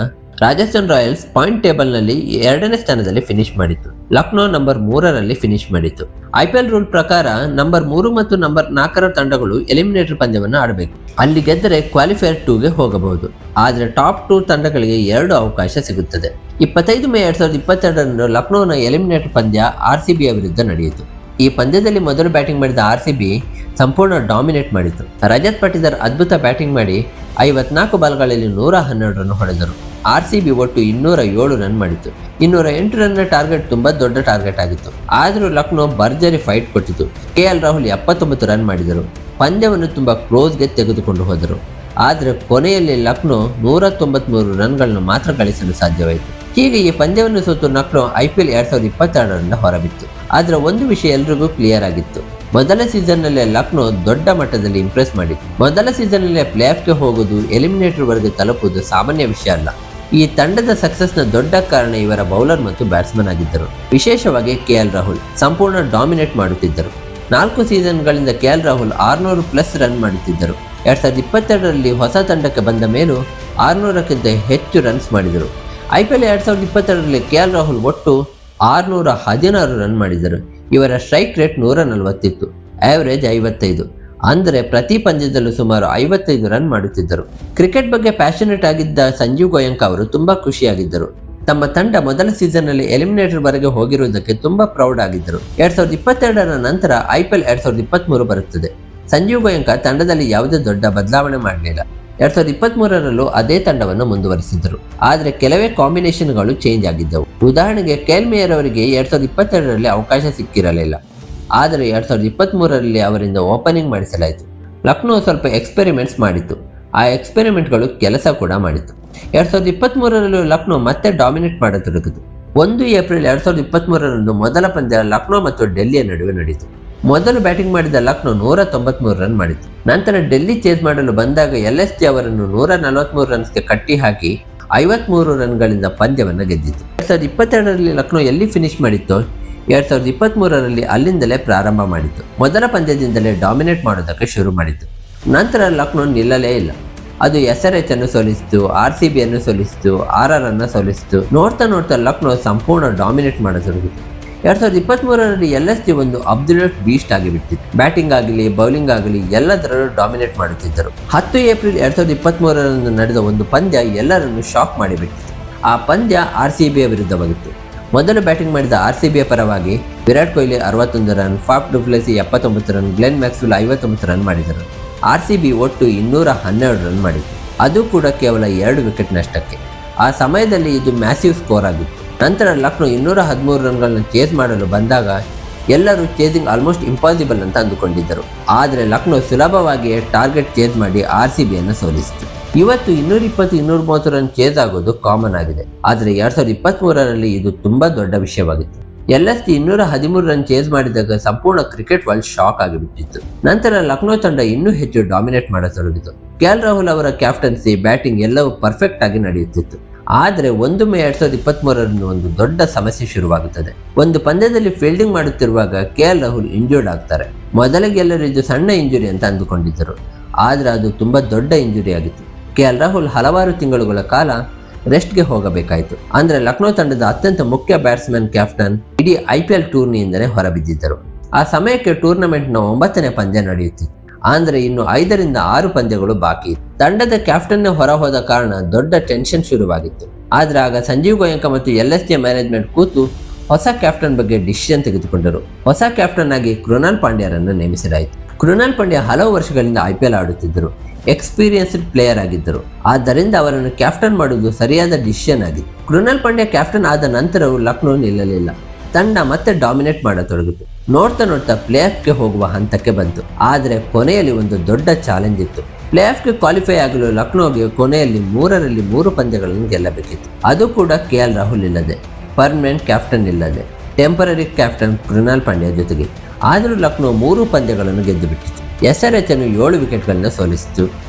ರಾಜಸ್ಥಾನ್ ರಾಯಲ್ಸ್ ಪಾಯಿಂಟ್ ಟೇಬಲ್ನಲ್ಲಿ 2ನೇ ಸ್ಥಾನದಲ್ಲಿ ಫಿನಿಶ್ ಮಾಡಿತ್ತು. ಲಕ್ನೋ ನಂಬರ್ 3ರಲ್ಲಿ ಫಿನಿಶ್ ಮಾಡಿತ್ತು. ಐಪಿಎಲ್ ರೂಲ್ ಪ್ರಕಾರ ನಂಬರ್ 3 ಮತ್ತು ನಂಬರ್ 4ರ ತಂಡಗಳು ಎಲಿಮಿನೇಟರ್ ಪಂದ್ಯವನ್ನು ಆಡಬೇಕು. ಅಲ್ಲಿ ಗೆದ್ದರೆ ಕ್ವಾಲಿಫೈಯರ್ 2ಗೆ ಹೋಗಬಹುದು. ಆದರೆ ಟಾಪ್ 2 ತಂಡಗಳಿಗೆ 2 ಅವಕಾಶ ಸಿಗುತ್ತದೆ. 25 ಮೇ 2022ರಂದು ಲಕ್ನೋನ ಎಲಿಮಿನೇಟರ್ ಪಂದ್ಯ RCBಯ ವಿರುದ್ಧ ನಡೆಯಿತು. ಈ ಪಂದ್ಯದಲ್ಲಿ ಮೊದಲು ಬ್ಯಾಟಿಂಗ್ ಮಾಡಿದ RCB ಸಂಪೂರ್ಣ ಡಾಮಿನೇಟ್ ಮಾಡಿತು. ರಜತ್ ಪಟಿದಾರ್ ಅದ್ಭುತ ಬ್ಯಾಟಿಂಗ್ ಮಾಡಿ 54 ಬಾಲ್ಗಳಲ್ಲಿ 112 ರನ್ ಹೊಡೆದರು. RCB ಒಟ್ಟು 207 ರನ್ ಮಾಡಿತು. 208 ರನ್ನ ಟಾರ್ಗೆಟ್ ತುಂಬಾ ದೊಡ್ಡ ಟಾರ್ಗೆಟ್ ಆಗಿತ್ತು. ಆದರೂ ಲಕ್ನೋ ಭರ್ಜರಿ ಫೈಟ್ ಕೊಟ್ಟಿತು. KL ರಾಹುಲ್ 79 ರನ್ ಮಾಡಿದರು. ಪಂದ್ಯವನ್ನು ತುಂಬಾ ಕ್ಲೋಸ್ಗೆ ತೆಗೆದುಕೊಂಡು ಹೋದರು. ಆದರೆ ಕೊನೆಯಲ್ಲಿ ಲಕ್ನೋ 193 ರನ್ಗಳನ್ನು ಮಾತ್ರ ಗಳಿಸಲು ಸಾಧ್ಯವಾಯಿತು. ಹೀಗೆ ಈ ಪಂದ್ಯವನ್ನು ಸೋತು ಲಕ್ನೋ IPL 2022ರಿಂದ ಹೊರಬಿತ್ತು. ಆದರೆ ಒಂದು ವಿಷಯ ಎಲ್ರಿಗೂ ಕ್ಲಿಯರ್ ಆಗಿತ್ತು. ಮೊದಲ ಸೀಸನ್ನಲ್ಲೇ ಲಕ್ನೋ ದೊಡ್ಡ ಮಟ್ಟದಲ್ಲಿ ಇಂಪ್ರೆಸ್ ಮಾಡಿತ್ತು. ಮೊದಲ ಸೀಸನ್ನಲ್ಲೇ ಪ್ಲೇ ಆಫ್ಗೆ ಹೋಗುವುದು, ಎಲಿಮಿನೇಟರ್ ವರೆಗೆ ತಲುಪುವುದು ಸಾಮಾನ್ಯ ವಿಷಯ ಅಲ್ಲ. ಈ ತಂಡದ ಸಕ್ಸಸ್ನ ದೊಡ್ಡ ಕಾರಣ ಇವರ ಬೌಲರ್ ಮತ್ತು ಬ್ಯಾಟ್ಸ್ಮನ್ ಆಗಿದ್ದರು. ವಿಶೇಷವಾಗಿ KL ರಾಹುಲ್ ಸಂಪೂರ್ಣ ಡಾಮಿನೇಟ್ ಮಾಡುತ್ತಿದ್ದರು. 4 ಸೀಸನ್ಗಳಿಂದ KL ರಾಹುಲ್ 600+ ರನ್ ಮಾಡುತ್ತಿದ್ದರು. 2022ರಲ್ಲಿ ಹೊಸ ತಂಡಕ್ಕೆ ಬಂದ ಮೇಲೂ 600ಕ್ಕಿಂತ ಹೆಚ್ಚು ರನ್ಸ್ ಮಾಡಿದರು. IPL 2022ರಲ್ಲಿ KL ರಾಹುಲ್ ಒಟ್ಟು 616 ರನ್ ಮಾಡಿದರು. ಇವರ ಸ್ಟ್ರೈಕ್ ರೇಟ್ 140 ಇತ್ತು, ಆವರೇಜ್ 55. ಅಂದರೆ ಪ್ರತಿ ಪಂದ್ಯದಲ್ಲೂ ಸುಮಾರು 55 ರನ್ ಮಾಡುತ್ತಿದ್ದರು. ಕ್ರಿಕೆಟ್ ಬಗ್ಗೆ ಪ್ಯಾಷನೇಟ್ ಆಗಿದ್ದ ಸಂಜೀವ್ ಗೋಯಂಕ ಅವರು ತುಂಬಾ ಖುಷಿಯಾಗಿದ್ದರು. ತಮ್ಮ ತಂಡ ಮೊದಲ ಸೀಸನ್ನಲ್ಲಿ ಎಲಿಮಿನೇಟರ್ ವರೆಗೆ ಹೋಗಿರುವುದಕ್ಕೆ ತುಂಬಾ ಪ್ರೌಡ್ ಆಗಿದ್ದರು. 2022ರ ನಂತರ IPL 2023 ಬರುತ್ತದೆ. ಸಂಜೀವ್ ಗೋಯಂಕ ತಂಡದಲ್ಲಿ ಯಾವುದೇ ದೊಡ್ಡ ಬದಲಾವಣೆ ಮಾಡಲಿಲ್ಲ. 2023ರಲ್ಲೂ ಅದೇ ತಂಡವನ್ನು ಮುಂದುವರಿಸಿದರು. ಆದರೆ ಕೆಲವೇ ಕಾಂಬಿನೇಷನ್ಗಳು ಚೇಂಜ್ ಆಗಿದ್ದವು. ಉದಾಹರಣೆಗೆ ಕೆಲ್ ಮೇಯರ್ ಅವರಿಗೆ 2022ರಲ್ಲಿ ಅವಕಾಶ ಸಿಕ್ಕಿರಲಿಲ್ಲ. ಆದರೆ 2023ರಲ್ಲಿ ಅವರಿಂದ ಓಪನಿಂಗ್ ಮಾಡಿಸಲಾಯಿತು. ಲಕ್ನೋ ಸ್ವಲ್ಪ ಎಕ್ಸ್ಪೆರಿಮೆಂಟ್ಸ್ ಮಾಡಿತು. ಆ ಎಕ್ಸ್ಪೆರಿಮೆಂಟ್ಗಳು ಕೆಲಸ ಕೂಡ ಮಾಡಿತು. 2023ರಲ್ಲೂ ಲಕ್ನೋ ಮತ್ತೆ ಡಾಮಿನೇಟ್ ಮಾಡತೊಡಗಿತು. 1 ಏಪ್ರಿಲ್ 2023ರಂದು ಮೊದಲ ಪಂದ್ಯ ಲಕ್ನೋ ಮತ್ತು ಡೆಲ್ಲಿಯ ನಡುವೆ ನಡೆಯಿತು. ಮೊದಲು ಬ್ಯಾಟಿಂಗ್ ಮಾಡಿದ ಲಕ್ನೋ 193 ರನ್ ಮಾಡಿತು. ನಂತರ ಡೆಲ್ಲಿ ಚೇಸ್ ಮಾಡಲು ಬಂದಾಗ LSG ಅವರನ್ನು 143 ರನ್ಸ್ಗೆ ಕಟ್ಟಿ ಹಾಕಿ 53 ರನ್ಗಳಿಂದ ಪಂದ್ಯವನ್ನು ಗೆದ್ದಿತು. 2022ರಲ್ಲಿ ಲಕ್ನೋ ಎಲ್ಲಿ ಫಿನಿಶ್ ಮಾಡಿತ್ತು, 2023ರಲ್ಲಿ ಅಲ್ಲಿಂದಲೇ ಪ್ರಾರಂಭ ಮಾಡಿತು. ಮೊದಲ ಪಂದ್ಯದಿಂದಲೇ ಡಾಮಿನೇಟ್ ಮಾಡೋದಕ್ಕೆ ಶುರು ಮಾಡಿತು. ನಂತರ ಲಕ್ನೋ ನಿಲ್ಲಲೇ ಇಲ್ಲ. ಅದು SRH ಅನ್ನು ಸೋಲಿಸಿತು, RCBಯನ್ನು ಸೋಲಿಸಿತು, RR ಅನ್ನು ಸೋಲಿಸಿತು. ನೋಡ್ತಾ ಲಕ್ನೋ ಸಂಪೂರ್ಣ ಡಾಮಿನೇಟ್ ಮಾಡತೊಡಗಿತು. 2023ರಲ್ಲಿ LSG ಒಂದು ಅಬ್ಸಲ್ಯೂಟ್ ಬೀಸ್ಟ್ ಆಗಿಬಿಟ್ಟಿತ್ತು. ಬ್ಯಾಟಿಂಗ್ ಆಗಲಿ ಬೌಲಿಂಗ್ ಆಗಲಿ ಎಲ್ಲದರಲ್ಲೂ ಡಾಮಿನೇಟ್ ಮಾಡುತ್ತಿದ್ದರು. 10 ಏಪ್ರಿಲ್ 2023ರಂದು ನಡೆದ ಒಂದು ಪಂದ್ಯ ಎಲ್ಲರನ್ನು ಶಾಕ್ ಮಾಡಿಬಿಟ್ಟಿತ್ತು. ಆ ಪಂದ್ಯ RCBಯ ವಿರುದ್ಧವಾಗಿತ್ತು. ಮೊದಲು ಬ್ಯಾಟಿಂಗ್ ಮಾಡಿದ RCBಯ ಪರವಾಗಿ Virat Kohli 61 run, Faf do Plessis 79 run, Glenn Maxwell 59 run ಮಾಡಿದರು. RCB ಒಟ್ಟು 212 ರನ್ ಮಾಡಿತು. ಅದು ಕೂಡ ಕೇವಲ 2 ವಿಕೆಟ್ ನಷ್ಟಕ್ಕೆ. ಆ ಸಮಯದಲ್ಲಿ ಇದು ಮ್ಯಾಸಿವ್ ಸ್ಕೋರ್ ಆಗಿತ್ತು. ನಂತರ ಲಕ್ನೋ 213 ರನ್ಗಳನ್ನು ಚೇಸ್ ಮಾಡಲು ಬಂದಾಗ ಎಲ್ಲರೂ ಚೇಸಿಂಗ್ ಆಲ್ಮೋಸ್ಟ್ ಇಂಪಾಸಿಬಲ್ ಅಂತ ಅಂದುಕೊಂಡಿದ್ದರು. ಆದರೆ ಲಕ್ನೋ ಸುಲಭವಾಗಿ ಟಾರ್ಗೆಟ್ ಚೇಸ್ ಮಾಡಿ RCBಯನ್ನು ಸೋಲಿಸಿತು. ಇವತ್ತು 220-230 ರನ್ ಚೇಸ್ ಆಗೋದು ಕಾಮನ್ ಆಗಿದೆ. ಆದರೆ 2023ರಲ್ಲಿ ಇದು ತುಂಬಾ ದೊಡ್ಡ ವಿಷಯವಾಗಿತ್ತು. LSG 213 ರನ್ ಚೇಸ್ ಮಾಡಿದಾಗ ಸಂಪೂರ್ಣ ಕ್ರಿಕೆಟ್ ವರ್ಲ್ಡ್ ಶಾಕ್ ಆಗಿಬಿಟ್ಟಿತ್ತು. ನಂತರ ಲಕ್ನೋ ತಂಡ ಇನ್ನೂ ಹೆಚ್ಚು ಡಾಮಿನೇಟ್ ಮಾಡತೊಡಗಿತು. KL ರಾಹುಲ್ ಅವರ ಕ್ಯಾಪ್ಟನ್ಸಿ, ಬ್ಯಾಟಿಂಗ್ ಎಲ್ಲವೂ ಪರ್ಫೆಕ್ಟ್ ಆಗಿ ನಡೆಯುತ್ತಿತ್ತು. ಆದರೆ 1 ಮೇ 2023ರಂದು ಒಂದು ದೊಡ್ಡ ಸಮಸ್ಯೆ ಶುರುವಾಗುತ್ತದೆ. ಒಂದು ಪಂದ್ಯದಲ್ಲಿ ಫೀಲ್ಡಿಂಗ್ ಮಾಡುತ್ತಿರುವಾಗ KL ರಾಹುಲ್ ಇಂಜೂರ್ಡ್ ಆಗ್ತಾರೆ. ಮೊದಲಿಗೆ ಎಲ್ಲರೂ ಇದು ಸಣ್ಣ ಇಂಜುರಿ ಅಂತ ಅಂದುಕೊಂಡಿದ್ದರು. ಆದರೆ ಅದು ತುಂಬಾ ದೊಡ್ಡ ಇಂಜುರಿ ಆಗಿತ್ತು. KL ರಾಹುಲ್ ಹಲವಾರು ತಿಂಗಳುಗಳ ಕಾಲ ರೆಸ್ಟ್ಗೆ ಹೋಗಬೇಕಾಯಿತು. ಅಂದರೆ ಲಕ್ನೋ ತಂಡದ ಅತ್ಯಂತ ಮುಖ್ಯ ಬ್ಯಾಟ್ಸ್ಮನ್, ಕ್ಯಾಪ್ಟನ್ ಇಡೀ IPL ಟೂರ್ನಿಯಿಂದಲೇ ಹೊರಬಿದ್ದಿದ್ದರು. ಆ ಸಮಯಕ್ಕೆ ಟೂರ್ನಮೆಂಟ್ನ 9ನೇ ಪಂದ್ಯ ನಡೆಯುತ್ತಿತ್ತು. ಅಂದರೆ ಇನ್ನು 5ರಿಂದ 6 ಪಂದ್ಯಗಳು ಬಾಕಿ ಇತ್ತು. ತಂಡದ ಕ್ಯಾಪ್ಟನ್ನೇ ಹೊರ ಹೋದ ಕಾರಣ ದೊಡ್ಡ ಟೆನ್ಷನ್ ಶುರುವಾಗಿತ್ತು. ಆದರೆ ಆಗ ಸಂಜೀವ್ ಗೋಯಂಕ ಮತ್ತು LSG ಮ್ಯಾನೇಜ್ಮೆಂಟ್ ಕೂತು ಹೊಸ ಕ್ಯಾಪ್ಟನ್ ಬಗ್ಗೆ ಡಿಸಿಷನ್ ತೆಗೆದುಕೊಂಡರು. ಹೊಸ ಕ್ಯಾಪ್ಟನ್ ಆಗಿ ಕೃನಾಲ್ ಪಾಂಡ್ಯರನ್ನು ನೇಮಿಸಲಾಯಿತು. ಕೃನಾಲ್ ಪಾಂಡ್ಯ ಹಲವು ವರ್ಷಗಳಿಂದ IPL ಆಡುತ್ತಿದ್ದರು. ಎಕ್ಸ್ಪೀರಿಯನ್ಸ್ಡ್ ಪ್ಲೇಯರ್ ಆಗಿದ್ದರು. ಆದ್ದರಿಂದ ಅವರನ್ನು ಕ್ಯಾಪ್ಟನ್ ಮಾಡುವುದು ಸರಿಯಾದ ಡಿಸಿಷನ್ ಆಗಿತ್ತು. ಕೃನಾಲ್ ಪಾಂಡ್ಯ ಕ್ಯಾಪ್ಟನ್ ಆದ ನಂತರವೂ ಲಕ್ನೋ ನಿಲ್ಲಲಿಲ್ಲ. ತಂಡ ಮತ್ತೆ ಡಾಮಿನೇಟ್ ಮಾಡತೊಡಗಿತು. ನೋಡ್ತಾ ಪ್ಲೇ ಆಫ್ಗೆ ಹೋಗುವ ಹಂತಕ್ಕೆ ಬಂತು. ಆದರೆ ಕೊನೆಯಲ್ಲಿ ಒಂದು ದೊಡ್ಡ ಚಾಲೆಂಜ್ ಇತ್ತು. ಪ್ಲೇ ಆಫ್ಗೆ ಕ್ವಾಲಿಫೈ ಆಗಲು ಲಕ್ನೋಗೆ ಕೊನೆಯಲ್ಲಿ 3ರಲ್ಲಿ 3 ಪಂದ್ಯಗಳನ್ನು ಗೆಲ್ಲಬೇಕಿತ್ತು. ಅದು ಕೂಡ KL ರಾಹುಲ್ ಇಲ್ಲದೆ, ಪರ್ಮನೆಂಟ್ ಕ್ಯಾಪ್ಟನ್ ಇಲ್ಲದೆ, ಟೆಂಪರರಿ ಕ್ಯಾಪ್ಟನ್ ಕೃನಾಲ್ ಪಾಂಡ್ಯ ಜೊತೆಗೆ. ಆದರೂ ಲಕ್ನೋ 3 ಪಂದ್ಯಗಳನ್ನು ಗೆದ್ದು ಬಿಟ್ಟಿತು. SRH ಅನ್ನು 7 ವಿಕೆಟ್ಗಳಿಂದ ಸೋಲಿಸಿತು.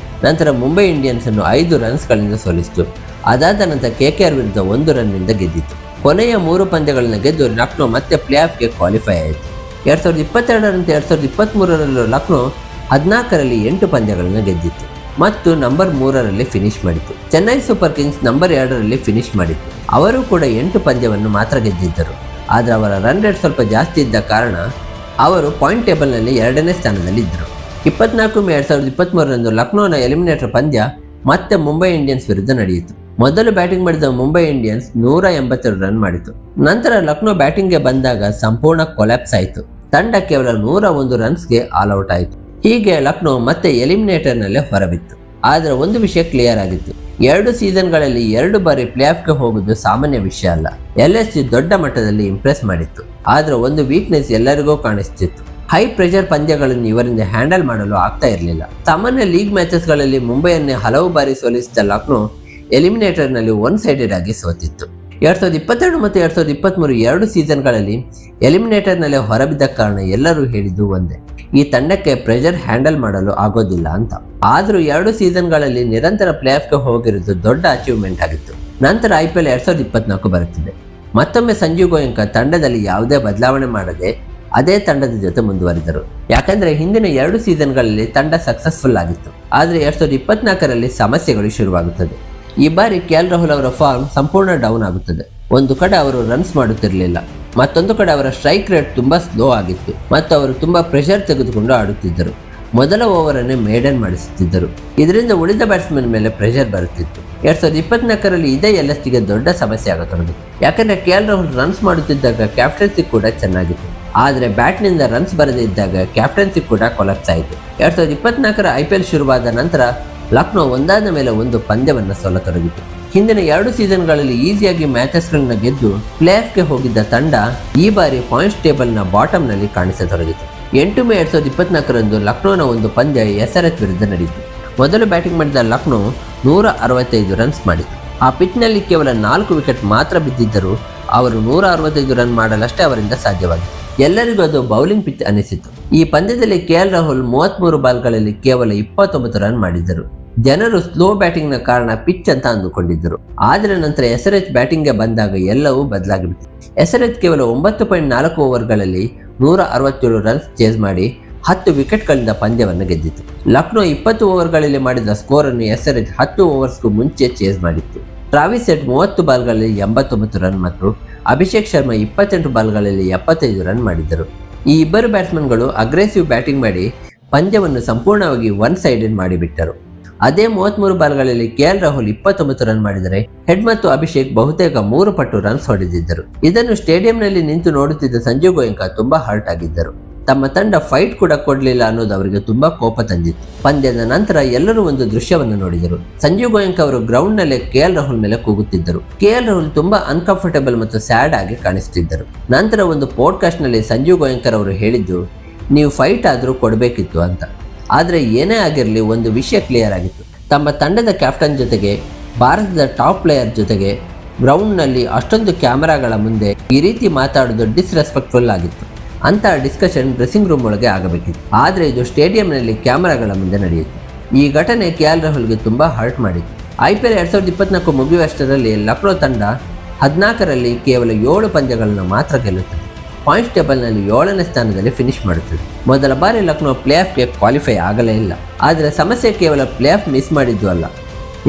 ನಂತರ ಮುಂಬೈ ಇಂಡಿಯನ್ಸ್ ಅನ್ನು 5 ರನ್ಸ್ಗಳಿಂದ ಸೋಲಿಸಿತು. ಅದಾದ ನಂತರ KKR ವಿರುದ್ಧ 1 ರನ್ನಿಂದ ಗೆದ್ದಿತು. ಕೊನೆಯ 3 ಪಂದ್ಯಗಳನ್ನು ಗೆದ್ದು ಲಕ್ನೋ ಮತ್ತೆ ಪ್ಲೇ ಆಫ್ಗೆ ಕ್ವಾಲಿಫೈ ಆಯಿತು. 2022ರಂತೆ 2023ರಲ್ಲೂ ಲಕ್ನೋ 14ರಲ್ಲಿ 8 ಪಂದ್ಯಗಳನ್ನು ಗೆದ್ದಿತ್ತು. ಮತ್ತು ನಂಬರ್ 3ರಲ್ಲಿ ಫಿನಿಶ್ ಮಾಡಿತು. ಚೆನ್ನೈ ಸೂಪರ್ ಕಿಂಗ್ಸ್ ನಂಬರ್ 2ರಲ್ಲಿ ಫಿನಿಶ್ ಮಾಡಿತು. ಅವರು ಕೂಡ 8 ಪಂದ್ಯವನ್ನು ಮಾತ್ರ ಗೆದ್ದಿದ್ದರು. ಆದರೆ ಅವರ ರನ್ ರೇಟ್ ಸ್ವಲ್ಪ ಜಾಸ್ತಿ ಇದ್ದ ಕಾರಣ ಅವರು ಪಾಯಿಂಟ್ ಟೇಬಲ್ನಲ್ಲಿ 2ನೇ ಸ್ಥಾನದಲ್ಲಿ ಇದ್ದರು. 24 ಮೇ 2023ರಂದು ಲಕ್ನೋನ ಎಲಿಮಿನೇಟರ್ ಪಂದ್ಯ ಮತ್ತೆ ಮುಂಬೈ ಇಂಡಿಯನ್ಸ್ ವಿರುದ್ಧ ನಡೆಯಿತು. ಮೊದಲು ಬ್ಯಾಟಿಂಗ್ ಮಾಡಿದ ಮುಂಬೈ ಇಂಡಿಯನ್ಸ್ 182 ರನ್ ಮಾಡಿತು. ನಂತರ ಲಕ್ನೋ ಬ್ಯಾಟಿಂಗ್ಗೆ ಬಂದಾಗ ಸಂಪೂರ್ಣ ಕೊಲ್ಯಾಪ್ಸ್ ಆಯಿತು. ತಂಡ ಕೇವಲ 101 ರನ್ಸ್ಗೆ ಆಲ್ ಔಟ್ ಆಯಿತು. ಹೀಗೆ ಲಕ್ನೋ ಮತ್ತೆ ಎಲಿಮಿನೇಟರ್ನಲ್ಲೇ ಹೊರಬಿತ್ತು. ಆದರೆ ಒಂದು ವಿಷಯ ಕ್ಲಿಯರ್ ಆಗಿತ್ತು, 2 ಸೀಸನ್ಗಳಲ್ಲಿ 2 ಬಾರಿ ಪ್ಲೇ ಆಫ್ಗೆ ಹೋಗುವುದು ಸಾಮಾನ್ಯ ವಿಷಯ ಅಲ್ಲ. LSG ದೊಡ್ಡ ಮಟ್ಟದಲ್ಲಿ ಇಂಪ್ರೆಸ್ ಮಾಡಿತ್ತು. ಆದರೆ ಒಂದು ವೀಕ್ನೆಸ್ ಎಲ್ಲರಿಗೂ ಕಾಣಿಸ್ತಿತ್ತು. ಹೈ ಪ್ರೆಷರ್ ಪಂದ್ಯಗಳನ್ನು ಇವರಿಂದ ಹ್ಯಾಂಡಲ್ ಮಾಡಲು ಆಗ್ತಾ ಇರಲಿಲ್ಲ. ಸಾಮಾನ್ಯ ಲೀಗ್ ಮ್ಯಾಚಸ್ಗಳಲ್ಲಿ ಮುಂಬೈಯನ್ನೇ ಹಲವು ಬಾರಿ ಸೋಲಿಸಿದ ಲಕ್ನೋ ಎಲಿಮಿನೇಟರ್ನಲ್ಲಿ ಒನ್ ಸೈಡೆಡ್ ಆಗಿ ಸೋತಿತ್ತು. 2022 ಮತ್ತು 2023 2 ಸೀಸನ್ಗಳಲ್ಲಿ ಎಲಿಮಿನೇಟರ್ನಲ್ಲೇ ಹೊರಬಿದ್ದ ಕಾರಣ ಎಲ್ಲರೂ ಹೇಳಿದ್ದು ಒಂದೇ, ಈ ತಂಡಕ್ಕೆ ಪ್ರೆಷರ್ ಹ್ಯಾಂಡಲ್ ಮಾಡಲು ಆಗೋದಿಲ್ಲ ಅಂತ. ಆದರೂ 2 ಸೀಸನ್ಗಳಲ್ಲಿ ನಿರಂತರ ಪ್ಲೇ ಆಫ್ಗೆ ಹೋಗಿರೋದು ದೊಡ್ಡ ಅಚೀವ್ಮೆಂಟ್ ಆಗಿತ್ತು. ನಂತರ IPL 2024 ಬರುತ್ತಿದೆ. ಮತ್ತೊಮ್ಮೆ ಸಂಜೀವ್ ಗೋಯಂಕ ತಂಡದಲ್ಲಿ ಯಾವುದೇ ಬದಲಾವಣೆ ಮಾಡದೆ ಅದೇ ತಂಡದ ಜೊತೆ ಮುಂದುವರಿದರು. ಯಾಕಂದರೆ ಹಿಂದಿನ 2 ಸೀಸನ್ಗಳಲ್ಲಿ ತಂಡ ಸಕ್ಸಸ್ಫುಲ್ ಆಗಿತ್ತು. ಆದರೆ 2024ರಲ್ಲಿ ಸಮಸ್ಯೆಗಳು ಶುರುವಾಗುತ್ತದೆ. ಈ ಬಾರಿ KL ರಾಹುಲ್ ಅವರ ಫಾರ್ಮ್ ಸಂಪೂರ್ಣ ಡೌನ್ ಆಗುತ್ತದೆ. ಒಂದು ಕಡೆ ಅವರು ರನ್ಸ್ ಮಾಡುತ್ತಿರಲಿಲ್ಲ, ಮತ್ತೊಂದು ಕಡೆ ಅವರ ಸ್ಟ್ರೈಕ್ ರೇಟ್ ತುಂಬ ಸ್ಲೋ ಆಗಿತ್ತು ಮತ್ತು ಅವರು ತುಂಬ ಪ್ರೆಷರ್ ತೆಗೆದುಕೊಂಡು ಆಡುತ್ತಿದ್ದರು. ಮೊದಲ ಓವರನ್ನೇ ಮೇಡನ್ ಮಾಡಿಸುತ್ತಿದ್ದರು. ಇದರಿಂದ ಉಳಿದ ಬ್ಯಾಟ್ಸ್ಮನ್ ಮೇಲೆ ಪ್ರೆಷರ್ ಬರುತ್ತಿತ್ತು. 2024ರಲ್ಲಿ ಇದೇ LSGಗೆ ದೊಡ್ಡ ಸಮಸ್ಯೆ ಆಗತೊಡಗಿತು. ಯಾಕಂದರೆ KL ರಾಹುಲ್ ರನ್ಸ್ ಮಾಡುತ್ತಿದ್ದಾಗ ಕ್ಯಾಪ್ಟನ್ಸಿ ಕೂಡ ಚೆನ್ನಾಗಿತ್ತು. ಆದರೆ ಬ್ಯಾಟ್ನಿಂದ ರನ್ಸ್ ಬರದೇ ಇದ್ದಾಗ ಕ್ಯಾಪ್ಟನ್ಸಿ ಕೂಡ ಕೊಲಾಪ್ಸ್ ಆಯಿತು. 2024ರ IPL ಶುರುವಾದ ನಂತರ ಲಕ್ನೋ ಒಂದಾದ ಮೇಲೆ ಒಂದು ಪಂದ್ಯವನ್ನು ಸೋಲತೊಡಗಿತು. ಹಿಂದಿನ 2 ಸೀಸನ್ಗಳಲ್ಲಿ ಈಸಿಯಾಗಿ ಮ್ಯಾಚಸ್ಗಳನ್ನ ಗೆದ್ದು ಪ್ಲೇ ಆಫ್ಗೆ ಹೋಗಿದ್ದ ತಂಡ ಈ ಬಾರಿ ಪಾಯಿಂಟ್ಸ್ ಟೇಬಲ್ನ ಬಾಟಮ್ನಲ್ಲಿ ಕಾಣಿಸತೊಡಗಿತು. 8 ಮೇ 2024ರಂದು ಲಕ್ನೋನ ಒಂದು ಪಂದ್ಯ SRH ವಿರುದ್ಧ ನಡೆಯಿತು. ಮೊದಲು ಬ್ಯಾಟಿಂಗ್ ಮಾಡಿದ ಲಕ್ನೋ 165 ರನ್ಸ್ ಮಾಡಿತು. ಆ ಪಿಚ್ನಲ್ಲಿ ಕೇವಲ 4 ವಿಕೆಟ್ ಮಾತ್ರ ಬಿದ್ದಿದ್ದರೂ ಅವರು 165 ರನ್ ಮಾಡಲಷ್ಟೇ ಅವರಿಂದ ಸಾಧ್ಯವಾಗಿತ್ತು. ಎಲ್ಲರಿಗೂ ಅದು ಬೌಲಿಂಗ್ ಪಿಚ್ ಅನಿಸಿತು. ಈ ಪಂದ್ಯದಲ್ಲಿ KL ರಾಹುಲ್ 33 ಬಾಲ್ಗಳಲ್ಲಿ ಕೇವಲ 29 ರನ್ ಮಾಡಿದ್ದರು. ಜನರು ಸ್ಲೋ ಬ್ಯಾಟಿಂಗ್ನ ಕಾರಣ ಪಿಚ್ ಅಂತ ಅಂದುಕೊಂಡಿದ್ದರು. ಆದರೆ ನಂತರ SRH ಬ್ಯಾಟಿಂಗ್ಗೆ ಬಂದಾಗ ಎಲ್ಲವೂ ಬದಲಾಗಿಬಿಟ್ಟಿತು. SRH ಕೇವಲ 9.4 ಓವರ್ಗಳಲ್ಲಿ 167 ರನ್ಸ್ ಚೇಸ್ ಮಾಡಿ 10 ವಿಕೆಟ್ಗಳಿಂದ ಪಂದ್ಯವನ್ನು ಗೆದ್ದಿತು. ಲಕ್ನೋ 20 ಓವರ್ಗಳಲ್ಲಿ ಮಾಡಿದ ಸ್ಕೋರನ್ನು SRH 10 ಓವರ್ಸ್ಗೂ ಮುಂಚೆ ಚೇಸ್ ಮಾಡಿತ್ತು. ಟ್ರಾವಿಸ್ ಹೆಡ್ 30 ಬಾಲ್ಗಳಲ್ಲಿ 89 ರನ್ ಮತ್ತು ಅಭಿಷೇಕ್ ಶರ್ಮಾ 28 ಬಾಲ್ಗಳಲ್ಲಿ 75 ರನ್ ಮಾಡಿದ್ದರು. ಈ ಇಬ್ಬರು ಬ್ಯಾಟ್ಸ್ಮನ್ಗಳು ಅಗ್ರೆಸಿವ್ ಬ್ಯಾಟಿಂಗ್ ಮಾಡಿ ಪಂದ್ಯವನ್ನು ಸಂಪೂರ್ಣವಾಗಿ ಒನ್ ಸೈಡೆಡ್ ಮಾಡಿಬಿಟ್ಟರು. ಅದೇ 33 ಬಾಲ್ಗಳಲ್ಲಿ KL ರಾಹುಲ್ 29 ರನ್ ಮಾಡಿದರೆ ಹೆಡ್ ಮತ್ತು ಅಭಿಷೇಕ್ ಬಹುತೇಕ 3 ಪಟ್ಟು ರನ್ಸ್ ಹೊಡೆದಿದ್ದರು. ಇದನ್ನು ಸ್ಟೇಡಿಯಂನಲ್ಲಿ ನಿಂತು ನೋಡುತ್ತಿದ್ದ ಸಂಜೀವ್ ಗೋಯಂಕ ತುಂಬಾ ಹರ್ಟ್ ಆಗಿದ್ದರು. ತಮ್ಮ ತಂಡ ಫೈಟ್ ಕೂಡ ಕೊಡಲಿಲ್ಲ ಅನ್ನೋದು ಅವರಿಗೆ ತುಂಬಾ ಕೋಪ ತಂದಿತ್ತು. ಪಂದ್ಯದ ನಂತರ ಎಲ್ಲರೂ ಒಂದು ದೃಶ್ಯವನ್ನು ನೋಡಿದರು. ಸಂಜೀವ್ ಗೋಯಂಕ ಅವರು ಗ್ರೌಂಡ್ ನಲ್ಲೇ KL ರಾಹುಲ್ ಮೇಲೆ ಕೂಗುತ್ತಿದ್ದರು. KL ರಾಹುಲ್ ತುಂಬಾ ಅನ್ಕಂಫರ್ಟೇಬಲ್ ಮತ್ತು ಸ್ಯಾಡ್ ಆಗಿ ಕಾಣಿಸುತ್ತಿದ್ದರು. ನಂತರ ಒಂದು ಪಾಡ್ಕಾಸ್ಟ್ ನಲ್ಲಿ ಸಂಜೀವ್ ಗೋಯಂಕರ್ ಅವರು ಹೇಳಿದ್ದು, ನೀವು ಫೈಟ್ ಆದರೂ ಕೊಡಬೇಕಿತ್ತು ಅಂತ. ಆದರೆ ಏನೇ ಆಗಿರಲಿ ಒಂದು ವಿಷಯ ಕ್ಲಿಯರ್ ಆಗಿತ್ತು, ತಮ್ಮ ತಂಡದ ಕ್ಯಾಪ್ಟನ್ ಜೊತೆಗೆ ಭಾರತದ ಟಾಪ್ ಪ್ಲೇಯರ್ ಜೊತೆಗೆ ಗ್ರೌಂಡ್ನಲ್ಲಿ ಅಷ್ಟೊಂದು ಕ್ಯಾಮರಾಗಳ ಮುಂದೆ ಈ ರೀತಿ ಮಾತಾಡೋದು ಡಿಸ್ರೆಸ್ಪೆಕ್ಟ್ಫುಲ್ ಆಗಿತ್ತು. ಅಂತಹ ಡಿಸ್ಕಷನ್ ಡ್ರೆಸ್ಸಿಂಗ್ ರೂಮ್ ಒಳಗೆ ಆಗಬೇಕಿತ್ತು. ಆದರೆ ಇದು ಸ್ಟೇಡಿಯಂನಲ್ಲಿ ಕ್ಯಾಮರಾಗಳ ಮುಂದೆ ನಡೆಯಿತು. ಈ ಘಟನೆ KL ರಾಹುಲ್ಗೆ ತುಂಬ ಹರ್ಟ್ ಮಾಡಿತ್ತು. IPL 2024 ಮುಗಿಯುವಷ್ಟರಲ್ಲಿ ಲಕ್ನೋ ತಂಡ 14ರಲ್ಲಿ ಕೇವಲ 7 ಪಂದ್ಯಗಳನ್ನು ಮಾತ್ರ ಗೆಲ್ಲುತ್ತದೆ. ಪಾಯಿಂಟ್ಸ್ ಟೇಬಲ್ನಲ್ಲಿ 7ನೇ ಸ್ಥಾನದಲ್ಲಿ ಫಿನಿಶ್ ಮಾಡುತ್ತದೆ. ಮೊದಲ ಬಾರಿ ಲಕ್ನೋ ಪ್ಲೇ ಆಫ್ಗೆ ಕ್ವಾಲಿಫೈ ಆಗಲೇ ಇಲ್ಲ. ಆದರೆ ಸಮಸ್ಯೆ ಕೇವಲ ಪ್ಲೇ ಆಫ್ ಮಿಸ್ ಮಾಡಿದ್ದು ಅಲ್ಲ.